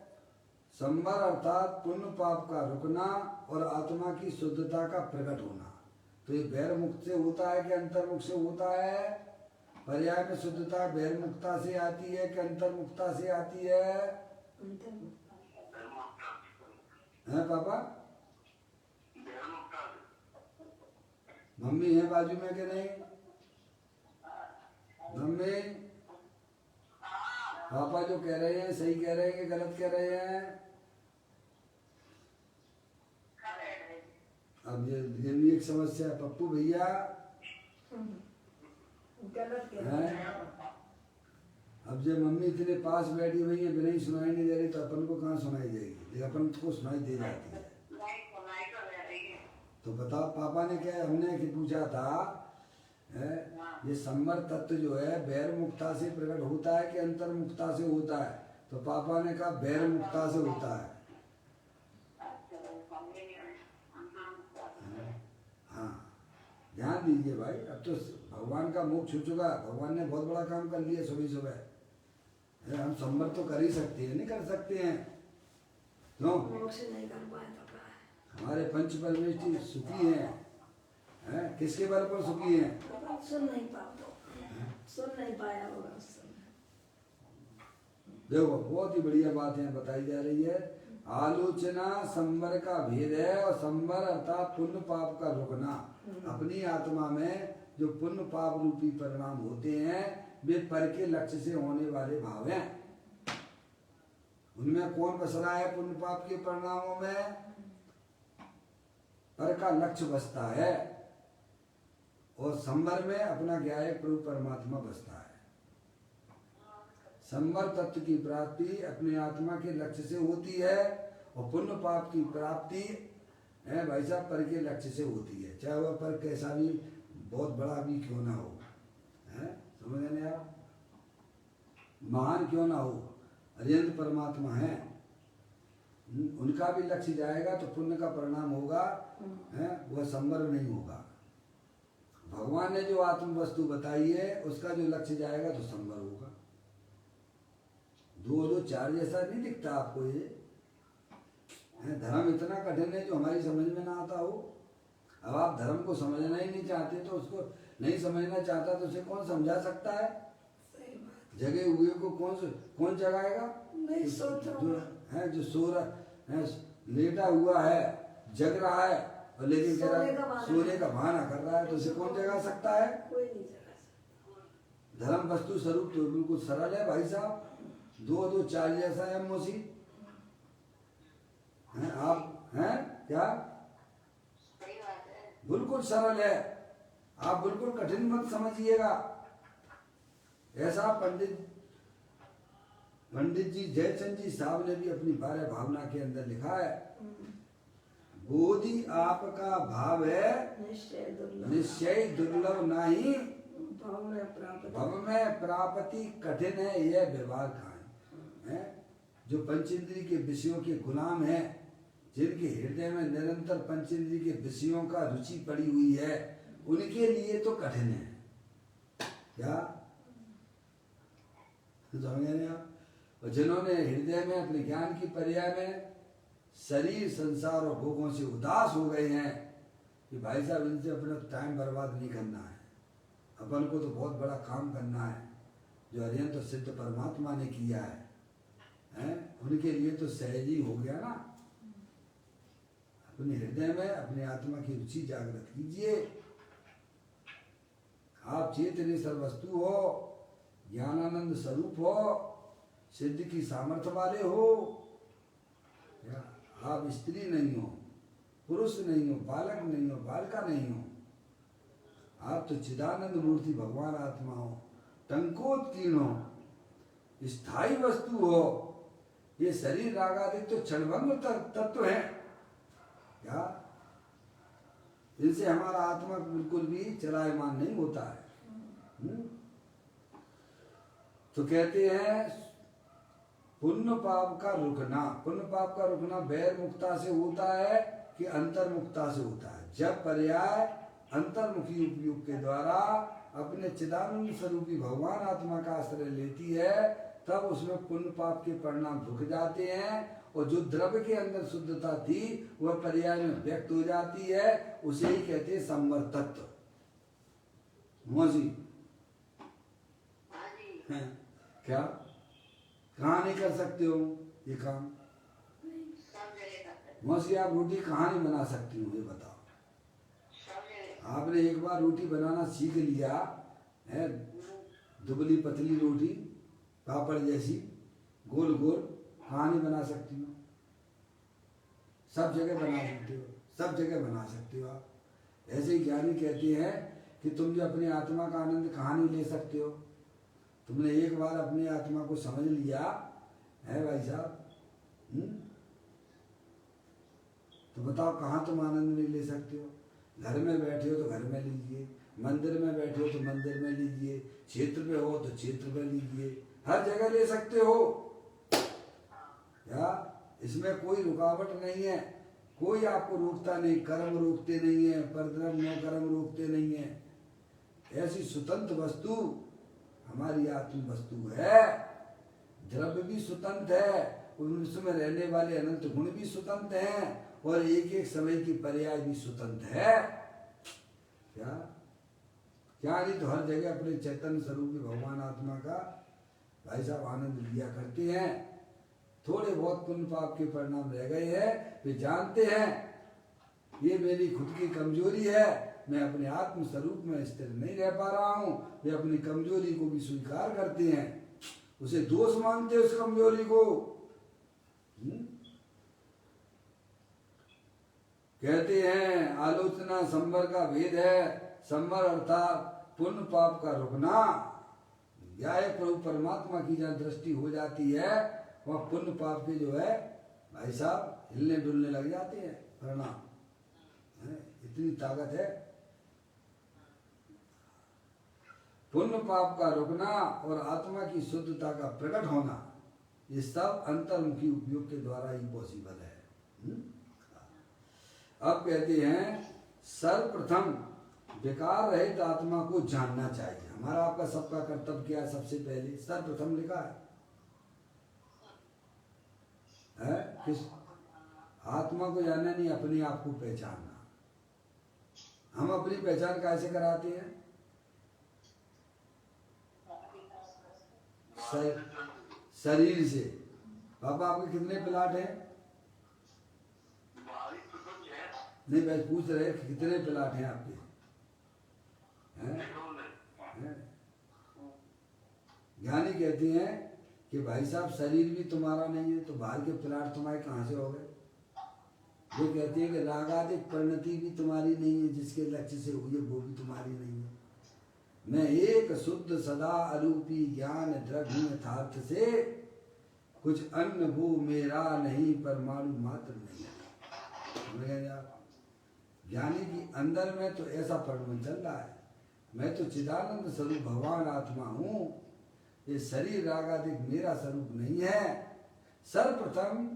संवर अर्थात पुण्य पाप का रुकना और आत्मा की शुद्धता का प्रकट होना। तो ये बहिर्मुख से होता है कि अंतर्मुख से होता है? पर्याय में शुद्धता बहिर्मुखता से आती है कि अंतर्मुखता से आती है? हैं पापा? मम्मी है बाजू में कि नहीं? मम्मी, पापा जो कह रहे हैं सही कह रहे हैं कि गलत कह रहे हैं? अब ये भी एक समस्या है पप्पू भैया, गलत कह रहे हैं। अब जब मम्मी इतने पास बैठी हुई है, बिना ही सुनाई नहीं दे रही, तो अपन को कहाँ सुनाई देगी? लेकिन अपन को सुनाई दे जाती है। तो बताओ पापा ने क्या हमने कि पूछा था, ये संवर तत्व जो है बहिर्मुखता से प्रकट होता है कि अंतर्मुखता से होता है? तो पापा ने कहा बहिर्मुखता से होता है। हाँ ध्यान दीजिए भाई, अब तो भगवान का मुख छू चुका है, भगवान ने बहुत बड़ा काम कर लिया सुबह सुबह। हम संवर तो कर ही सकते हैं, नहीं कर सकते हैं? क्यों? नहीं कर पाए पापा। हमारे पंच परमेष्ठी सुखी हैं, किसके बल पर सुखी हैं? सुन नहीं पाया होगा उस समय। देखो बहुत ही बढ़िया बात यहाँ बताई जा रही है। आलोचना संवर का भेद है, और संवर अर्थात पुण्य पाप का रुकना। अपनी आत्मा में जो पुण्य पाप रूपी परिणाम होते हैं वे पर के लक्ष्य से होने वाले भाव हैं। उनमें कौन बस रहा है? पुण्य पाप के परिणामों में पर का लक्ष्य बसता है, और संवर में अपना ज्ञायक प्रभु परमात्मा बसता है। संवर तत्व की प्राप्ति अपने आत्मा के लक्ष्य से होती है, और पुण्य पाप की प्राप्ति है भाई साहब पर के लक्ष्य से होती है, चाहे वह पर कैसा भी बहुत बड़ा भी क्यों ना हो, है समझ रहे हैं आप? महान क्यों ना हो, अरिहंत परमात्मा है, उनका भी लक्ष्य जाएगा तो पुण्य का परिणाम होगा, है वह संवर नहीं होगा। भगवान ने जो आत्म वस्तु बताई है उसका जो लक्ष्य जाएगा तो संवर होगा। 2 2 4 जैसा नहीं दिखता आपको ये? धर्म इतना कठिन है जो हमारी समझ में ना आता हो। अब आप धर्म को समझना ही नहीं चाहते तो उसको नहीं समझना चाहता तो उसे कौन समझा सकता है? जगे हुए को कौन जगाएगा? नहीं सोच जो सो रहा है, लेटा हुआ है, जग रहा है, और लेकिन कह रहा सोने का बहाना कर रहा है, तो उसे कौन जगा सकता है? कोई नहीं जगा सकता। धर्म वस्तु स्वरूप तो बिल्कुल सरल है भाई साहब, 2 2 4 जैसा है मोसी हैं आप, हैं क्या? बिल्कुल सरल है, आप बिल्कुल कठिन मत समझिएगा। ऐसा पंडित जी जयचंद जी साहब ने भी अपनी 12 भावना के अंदर लिखा है, बोधि आपका भाव है निश्चय दुर्लभ नहीं, भव में प्राप्ति कठिन है यह व्यवहार खाए। है जो पंचेंद्रिय के विषयों के गुलाम हैं, जिनके हृदय में निरंतर पंचेंद्रिय के विषयों का रुचि पड़ी हुई है, उनके लिए तो कठिन है। क्या समझे आप? और जिन्होंने हृदय में अपने ज्ञान की पर्याय में शरीर संसार और भोगों से उदास हो गए हैं कि भाई साहब इनसे अपना टाइम बर्बाद नहीं करना है, अपन को तो बहुत बड़ा काम करना है जो अरिहंत तो सिद्ध परमात्मा ने किया है, उनके लिए तो सहज ही हो गया ना। अपने हृदय में अपने आत्मा की रुचि जागृत कीजिए। आप चेतनेश्वर वस्तु हो, ज्ञानानंद स्वरूप हो, सिद्ध की सामर्थ्य वाले हो। आप स्त्री नहीं हो, पुरुष नहीं हो, बालक नहीं हो, बालिका नहीं हो, आप तो चिदानंद मूर्ति भगवान आत्मा हो, टंकोत्कीर्ण हो, स्थायी वस्तु हो। ये शरीर रागादिक तो क्षणभंग तत्व है क्या? इनसे हमारा आत्मा बिल्कुल भी चलायमान नहीं होता है। तो कहते हैं पुण्य पाप का रुकना, पुण्य पाप का रुकना बैर मुक्ता से होता है कि अंतर्मुक्ता से होता है? जब पर्याय अंतर्मुखी उपयोग के द्वारा अपने चिदानंद स्वरूपी भगवान आत्मा का आश्रय लेती है, तब उसमें पुण्य पाप के परिणाम रुक जाते हैं, और जो द्रव्य के अंदर शुद्धता थी वह पर्याय में व्यक्त हो जाती है। उसे ही कहते हैं संवर तत्व। मोजी क्या कहाँ नहीं कर सकते हो ये काम? मौसी आप रोटी कहाँ नहीं बना सकती हो ये बताओ? आपने एक बार रोटी बनाना सीख लिया है, दुबली पतली रोटी पापड़ जैसी गोल गोल, कहाँ नहीं बना सकती हो? सब जगह बना सकते हो, सब जगह बना सकते हो आप। ऐसे ही ज्ञानी कहते हैं कि तुम जो अपनी आत्मा का आनंद कहाँ नहीं ले सकते हो? तुमने एक बार अपनी आत्मा को समझ लिया है भाई साहब, तो बताओ कहाँ तुम आनंद नहीं ले सकते हो? घर में बैठे हो तो घर में लीजिए, मंदिर में बैठे हो तो मंदिर में लीजिए, क्षेत्र में हो तो क्षेत्र में लीजिए, हर जगह ले सकते हो। क्या इसमें कोई रुकावट नहीं है, कोई आपको रोकता नहीं, कर्म रोकते नहीं है, परद्रव्य नो कर्म रोकते नहीं है। ऐसी स्वतंत्र वस्तु हमारी आत्म वस्तु है। द्रव्य भी स्वतंत्र है, उसमें रहने वाले अनंत गुण भी स्वतंत्र हैं, और एक एक समय की पर्याय भी स्वतंत्र है। क्या क्या नहीं तो हर जगह अपने चैतन्य स्वरूप भगवान आत्मा का भाई साहब आनंद लिया करते हैं। थोड़े बहुत पुण्य पाप के परिणाम रह गए हैं, वे जानते हैं ये मेरी खुद की कमजोरी है, मैं अपने आत्म स्वरूप में स्थिर नहीं रह पा रहा हूँ। वे अपनी कमजोरी को भी स्वीकार करते हैं, उसे दोष मानते हैं उस कमजोरी को। कहते हैं आलोचना संवर का भेद है। संवर अर्थात पुण्य पाप का रुकना। या प्रभु परमात्मा की जहाँ दृष्टि हो जाती है वहाँ पुण्य पाप के जो है भाई साहब हिलने डुलने लग जाते हैं परिणाम। इतनी ताकत है। पुण्य पाप का रुकना और आत्मा की शुद्धता का प्रकट होना, ये सब अंतर्मुखी उपयोग के द्वारा ही पॉसिबल है। अब कहते हैं सर्वप्रथम विकार रहित आत्मा को जानना चाहिए। हमारा आपका सबका कर्तव्य क्या है? सबसे पहले सर्वप्रथम लिखा है किस आत्मा को जानना नहीं, अपने आप को पहचानना। हम अपनी पहचान कैसे कराते हैं? शरीर से। पापा आपके कितने प्लाट हैं? नहीं बस पूछ रहे कितने प्लाट हैं आपके? ज्ञानी कहते हैं कि भाई साहब शरीर भी तुम्हारा नहीं है तो बाहर के प्लाट तुम्हारे कहाँ से हो गए? वो कहते हैं कि रागादिक परिणति भी तुम्हारी नहीं है, जिसके लक्ष्य से हुई है वो भी तुम्हारी नहीं है। मैं एक शुद्ध सदा अरूपी ज्ञान द्रव्य यथार्थ से कुछ अन्न वो मेरा नहीं, परमाणु मात्र नहीं है। ज्ञानी की अंदर में तो ऐसा परिणाम चल रहा है, मैं तो चिदानंद स्वरूप भगवान आत्मा हूँ, ये शरीर रागादिक मेरा स्वरूप नहीं है। सर्वप्रथम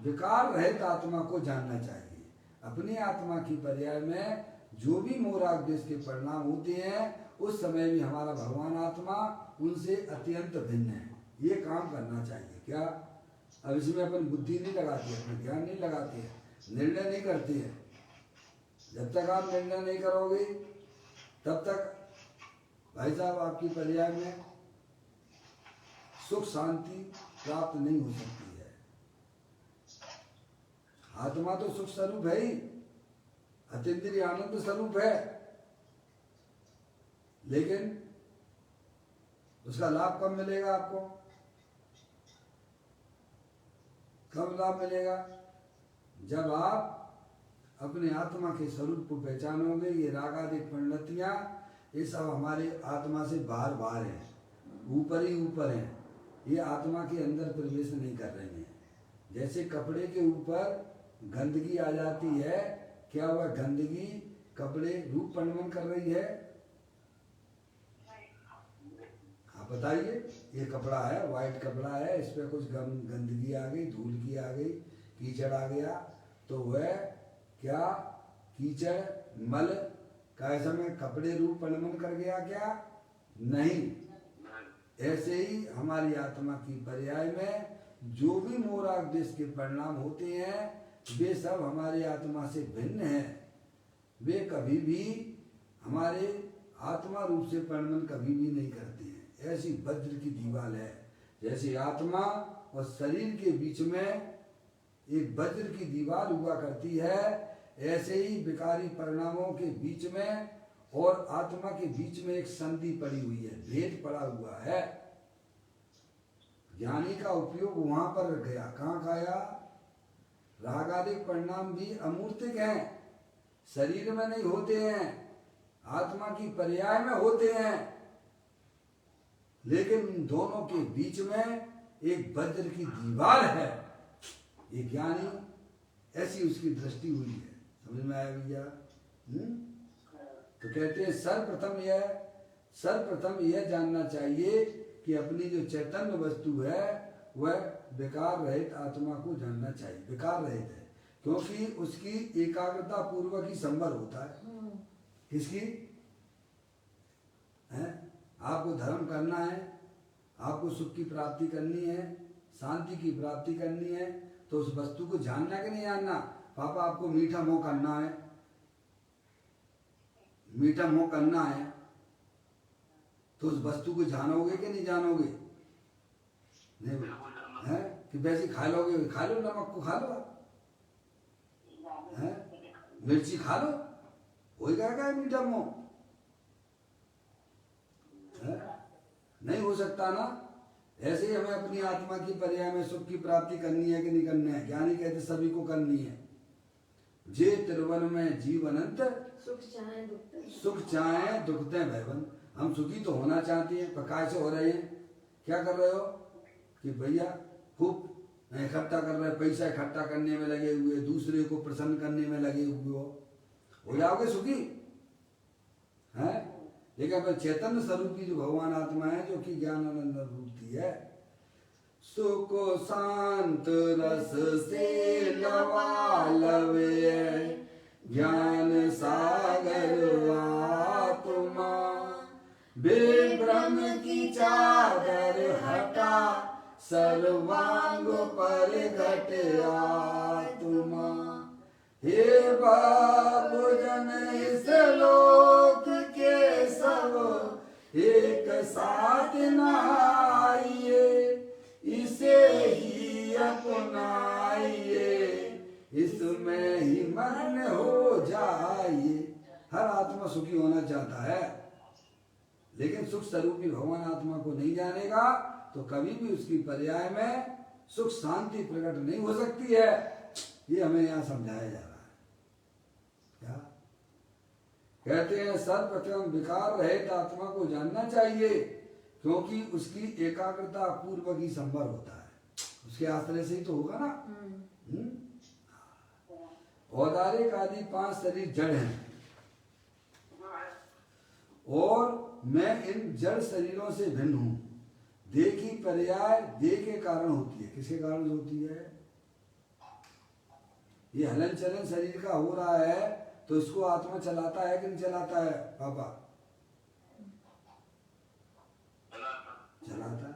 विकार रहित आत्मा को जानना चाहिए। अपनी आत्मा की पर्याय में जो भी मोराग देश के परिणाम होते हैं उस समय भी हमारा भगवान आत्मा उनसे अत्यंत भिन्न है। ये काम करना चाहिए। क्या अब इसमें अपन बुद्धि नहीं लगाते, अपना ज्ञान नहीं लगाते हैं, निर्णय नहीं करते हैं। जब तक आप निर्णय नहीं करोगे तब तक भाई साहब आपकी पर्याय में सुख शांति प्राप्त नहीं हो सकती है। आत्मा तो सुख स्वरूप है ही, अतीन्द्रिय आनंद स्वरूप है, लेकिन उसका लाभ कब मिलेगा आपको? कब लाभ मिलेगा? जब आप अपने आत्मा के स्वरूप को पहचानोगे। ये रागादिक परिणतियां ये सब हमारे आत्मा से बाहर बाहर हैं, ऊपर ही ऊपर हैं, ये आत्मा के अंदर प्रवेश नहीं कर रही हैं। जैसे कपड़े के ऊपर गंदगी आ जाती है, क्या वह गंदगी कपड़े रूप परिणमन कर रही है? आप बताइए। ये कपड़ा है, वाइट कपड़ा है, इस पर कुछ गंदगी आ गई, धूल की आ गई, कीचड़ आ गया, तो वह क्या कीचड़ मल का समय कपड़े रूप परिणमन कर गया? क्या नहीं। ऐसे ही हमारी आत्मा की पर्याय में जो भी मोराग देश के परिणाम होते हैं वे सब हमारी आत्मा से भिन्न हैं। वे कभी भी हमारे आत्मा रूप से परिणमन कभी भी नहीं करते हैं। ऐसी वज्र की दीवार है, जैसे आत्मा और शरीर के बीच में एक वज्र की दीवार हुआ करती है, ऐसे ही विकारी परिणामों के बीच में और आत्मा के बीच में एक संधि पड़ी हुई है, भेद पड़ा हुआ है। ज्ञानी का उपयोग वहां पर गया, कहाँ खाया? रागादिक परिणाम भी अमूर्तिक हैं, शरीर में नहीं होते हैं, आत्मा की पर्याय में होते हैं, लेकिन उन दोनों के बीच में एक वज्र की दीवार है। ये ज्ञानी ऐसी उसकी दृष्टि हुई है। समझ में आया भैया? तो कहते हैं सर्वप्रथम यह जानना चाहिए कि अपनी जो चैतन्य वस्तु है वह विकार रहित आत्मा को जानना चाहिए। विकार रहित है क्योंकि उसकी एकाग्रता पूर्वक ही संवर होता है। किसकी है? आपको धर्म करना है, आपको सुख की प्राप्ति करनी है, शांति की प्राप्ति करनी है, तो उस वस्तु को जानना कि नहीं जानना? पापा आपको मीठा मुंह करना है, मीठा मुंह करना है तो उस वस्तु को जानोगे कि नहीं जानोगे? नहीं है कि वैसे खा लोगे, खा लो, नमक को खा लो आप, है मिर्ची खा लो, वही क्या मीठा मुंह है? नहीं हो सकता ना। ऐसे ही हमें अपनी आत्मा की पर्याय में सुख की प्राप्ति करनी है कि नहीं करनी है? ज्ञानी कहते सभी को करनी है। जे त्रिवन में जीव अनंत सुख चाहे दुखते भयवन। हम सुखी तो होना चाहते हैं, पर काय से हो रहे हैं? क्या कर रहे हो कि भैया खूब इकट्ठा कर रहे, पैसा इकट्ठा करने में लगे हुए, दूसरे को प्रसन्न करने में लगे हुए हो जाओगे सुखी है? लेकिन अपने चैतन्य स्वरूपी जो भगवान आत्मा है, जो कि ज्ञान आनंद रूपी है, सुख शांत रस से लवालवे ज्ञान सागर आत्मा, बेभ्रम की चादर हटा सर्वांग पर घट आत्मा। हे बाबू जन इस लोक के सब एक साथ नहाइए, इसे ही अपनाइए, इसमें ही मग्न हो जाइए। हर आत्मा सुखी होना चाहता है, लेकिन सुख स्वरूपी भगवान आत्मा को नहीं जानेगा तो कभी भी उसकी पर्याय में सुख शांति प्रकट नहीं हो सकती है। ये हमें यहाँ समझाया जा रहा है। क्या कहते हैं? सर्वप्रथम विकार रहित आत्मा को जानना चाहिए, क्योंकि उसकी एकाग्रता पूर्वक ही संभव होता है। उसके आश्रय से ही तो होगा ना। औदारिक आदि 5 शरीर जड़ हैं, और मैं इन जड़ शरीरों से भिन्न हूं। देह की पर्याय देह के कारण होती है। किसके कारण होती है? ये हलन चलन शरीर का हो रहा है तो इसको आत्मा चलाता है कि नहीं चलाता है? पापा चलाता है।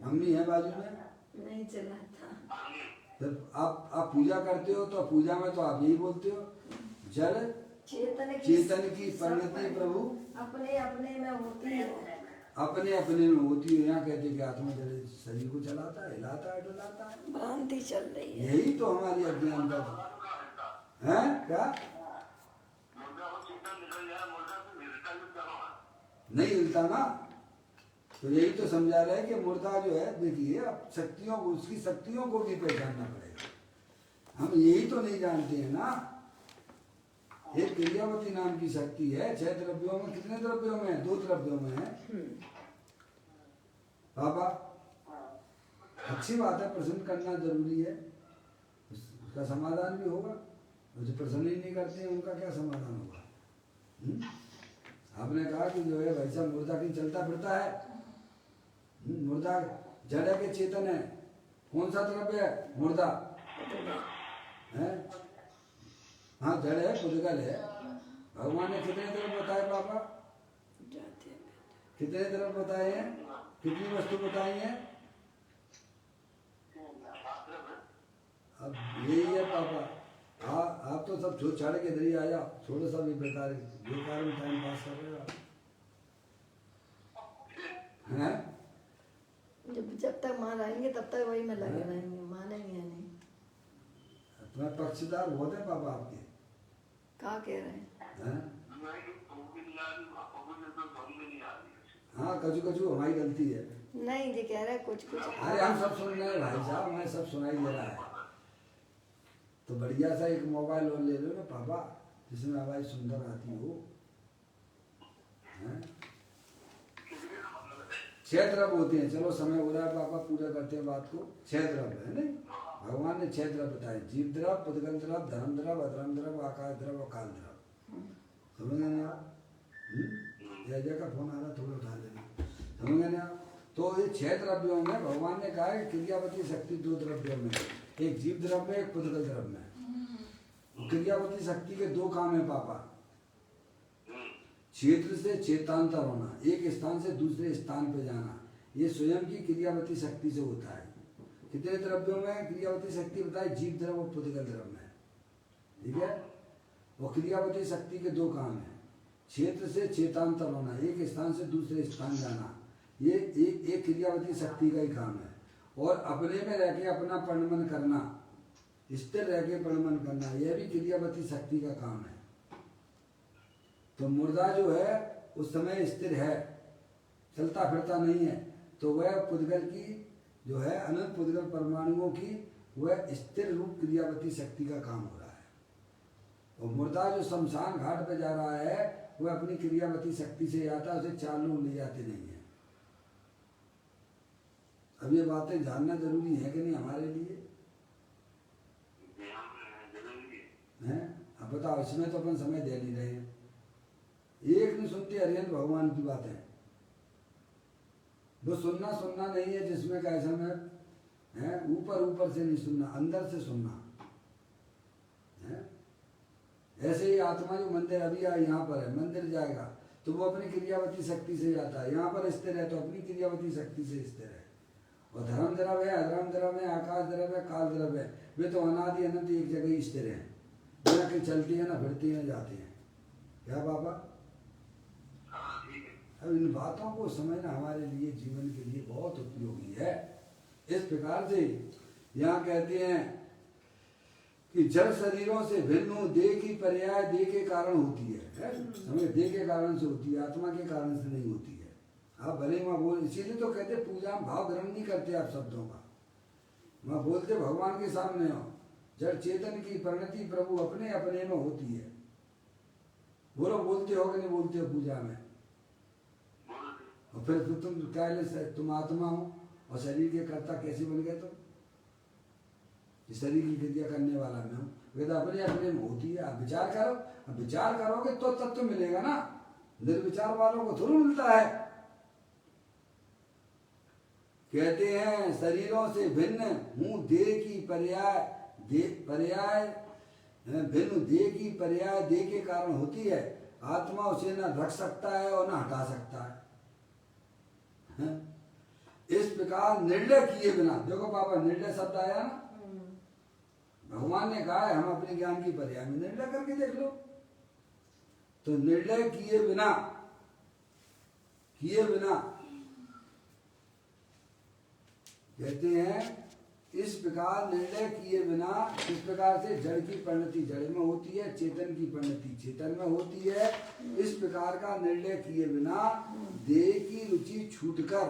मम्मी है बाजू में? नहीं चलाता। जब आप पूजा करते हो तो पूजा में तो आप यही बोलते हो, जड़ चेतन की परिणति प्रभु अपने अपने में होती है। अपने अपने में होती है। यहाँ कहते कि आत्मा जड़ शरीर को चलाता है, हिलाता है, डुलाता है। भ्रांति चल रही है। यही तो हमारी अज्ञानता है। क्या नहीं हिलता ना? तो यही तो समझा रहे हैं कि मुर्दा जो है, देखिए अब शक्तियों को, उसकी शक्तियों को भी पहचानना पड़ेगा। हम यही तो नहीं जानते हैं ना। एक क्रियावती नाम की शक्ति है। 6 द्रव्यों में, कितने द्रव्यों में? 2 द्रव्यों में है। पापा अच्छी बात है, प्रसन्न करना जरूरी है, उसका समाधान भी होगा। जो प्रसन्न ही नहीं करते हैं उनका क्या समाधान होगा? आपने कहा कि जो है भाई साहब मुर्दा की चलता फिरता है, मुर्दा जड़ है के चेतन है? कौन सा द्रव्य है? मुर्दा है। हाँ जड़ है, पुद्गल है। भगवान ने कितने द्रव्य बताए पापा? कितने द्रव्य बताए हैं? कितनी वस्तु बताई है? अब यही है पापा। आप तो सब छोड़ छाड़ के इधर ही आ जाओ, छोड़ो सब बेकार में टाइम पास कर रहे हो हैं? जब तक मान आएंगे तब तक वही में लगे रहेंगे, मानेंगे नहीं। अपना पक्षदार बहुत है पापा आपके। क्या कह रहे हैं? हाँ कचू कचू हमारी गलती है। नहीं जी कह रहे हैं कुछ कुछ। अरे हम सब सुन रहे हैं भाई साहब, हमें सब सुनाई दे रहा है। तो बढ़िया सा एक मोबाइल और ले लो ना पापा, जिसमें आवाज सुंदर आती हो। 6 द्रव्य होते हैं। चलो समय हो रहा है पापा, पूरा करते हैं बात को। 6 द्रव्य है नहीं? भगवान ने 6 द्रव्य बताए। जीव द्रव्य, पुद्गल द्रव्य, धर्म द्रव्य, अधर्म द्रव्य, आकाश द्रव्य और काल द्रव्य। समझ गए आप? जय का फोन आ रहा, थोड़ा उठा लेना। समझ गए आप? तो ये 6 द्रव्यों में भगवान ने कहा है क्रियावती शक्ति 2 द्रव्यों में, एक जीव द्रव्य, एक पुद्गल द्रव्य में। क्रियावती शक्ति के 2 काम है पापा। क्षेत्र से चेतांतर होना, एक स्थान से दूसरे स्थान पे जाना, ये स्वयं की क्रियावती शक्ति से होता है। कितने द्रव्यों में क्रियावती शक्ति बताई? जीव द्रव्य और पुद्गल द्रव्य में। ठीक है? वो क्रियावती शक्ति के 2 काम है। क्षेत्र से चेतांतर होना, एक स्थान से दूसरे स्थान जाना, ये एक क्रियावती शक्ति का ही काम है। और अपने में रह के अपना परिणमन करना, स्थिर रह के परिणमन करना, यह भी क्रियावती शक्ति का काम है। तो मुर्दा जो है उस समय स्थिर है, चलता फिरता नहीं है, तो वह पुद्गल की जो है अनंत पुद्गल परमाणुओं की वह स्थिर रूप क्रियावती शक्ति का काम हो रहा है। और मुर्दा जो शमशान घाट पे जा रहा है वह अपनी क्रियावती शक्ति से आता है, उसे चार लोग ले जाते नहीं है। अब ये बातें जानना जरूरी है कि नहीं हमारे लिए? हैं? अब बताओ, इसमें तो अपन समय दे नहीं रहे हैं, एक नहीं सुनते हरिहर भगवान की बातें। वो सुनना नहीं है जिसमें कैसा में है, ऊपर से नहीं सुनना, अंदर से सुनना है। ऐसे ही आत्मा जो मंदिर अभी यहाँ पर है, मंदिर जाएगा तो वो अपनी क्रियावती शक्ति से जाता है, यहाँ पर स्थिर है तो अपनी क्रियावती शक्ति से स्थिर है। और धर्म द्रव्य है, अधर्म द्रव्य है, आकाश द्रव्य है, काल द्रव्य है, वे तो अनादि अनंत एक जगह ही स्थिर है, बिना कि चलती है ना फिरती है जाती है। क्या बाबा? अब इन बातों को समझना हमारे लिए जीवन के लिए बहुत उपयोगी है। इस प्रकार से यहाँ कहते हैं कि जड़ शरीरों से भिन्न हो, देह की पर्याय देह के कारण होती है? समझ, देह के कारण से होती है, आत्मा के कारण से नहीं होती है। आप भले वहाँ बोल, इसीलिए तो कहते पूजा में भाव ग्रहण नहीं करते आप शब्दों का, वहाँ बोलते भगवान के सामने हो। जड़ चेतन की परिणति प्रभु अपने अपने में होती है। बोलो, बोलते हो कि नहीं बोलते हो पूजा में? और फिर तुम क्या, तुम आत्मा हो और शरीर के कर्ता कैसे बन गए? तुम शरीर की क्रिया करने वाला मैं हूँ, वे तो अपने अपने में होती है। आप विचार करो, अब विचार करोगे तो तत्व मिलेगा ना, निर्विचार वालों को थोड़ा मिलता है। कहते हैं शरीरों से भिन्न हूँ, देह की पर्याय भिन्न, देह की पर्याय देह के कारण होती है। आत्मा उसे न रख सकता है और न हटा सकता है। इस प्रकार निर्णय किए बिना, देखो पापा निर्णय शब्द आया ना, भगवान ने कहा है हम अपने ज्ञान की पर्याय में निर्णय करके देख लो। तो निर्णय किए बिना कहते हैं, इस प्रकार निर्णय किए बिना, इस प्रकार से जड़ की परिणति जड़ में होती है, चेतन की परिणति चेतन में होती है। इस प्रकार का निर्णय किए बिना देह की रुचि छूटकर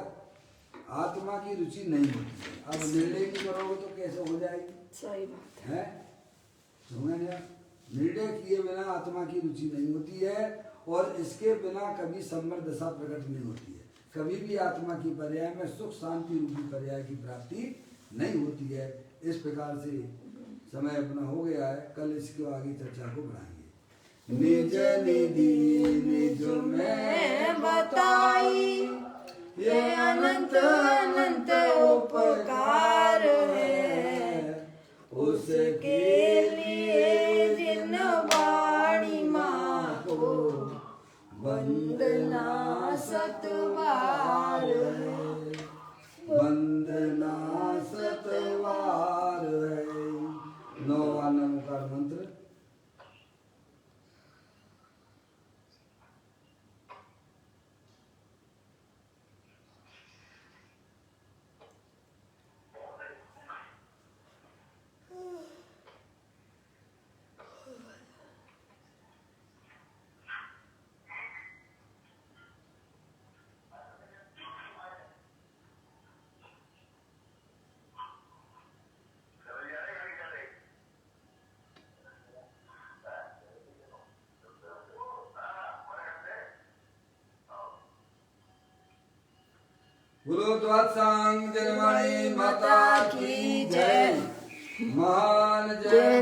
आत्मा की रुचि नहीं होती है। अब निर्णय नहीं करोगे तो कैसे हो जाएगी? सही बात है। निर्णय किए बिना आत्मा की रुचि नहीं होती है, और इसके बिना कभी सम्मर दशा प्रकट नहीं होती है। कभी भी आत्मा की पर्याय में सुख शांति रूपी पर्याय की प्राप्ति नहीं होती है। इस प्रकार से समय अपना हो गया है, कल इसके आगे चर्चा को बढ़ाएंगे। निज निधि निज में बताई, ये अनंत अनंत उपकार है, उसके लिए जिन वाणी माँ को वंदना सतवार है, वंदना सतवार है। 9वां नमोकार मंत्र। गुरु द्वादशांग जनवाणी माता की जय। महान जय।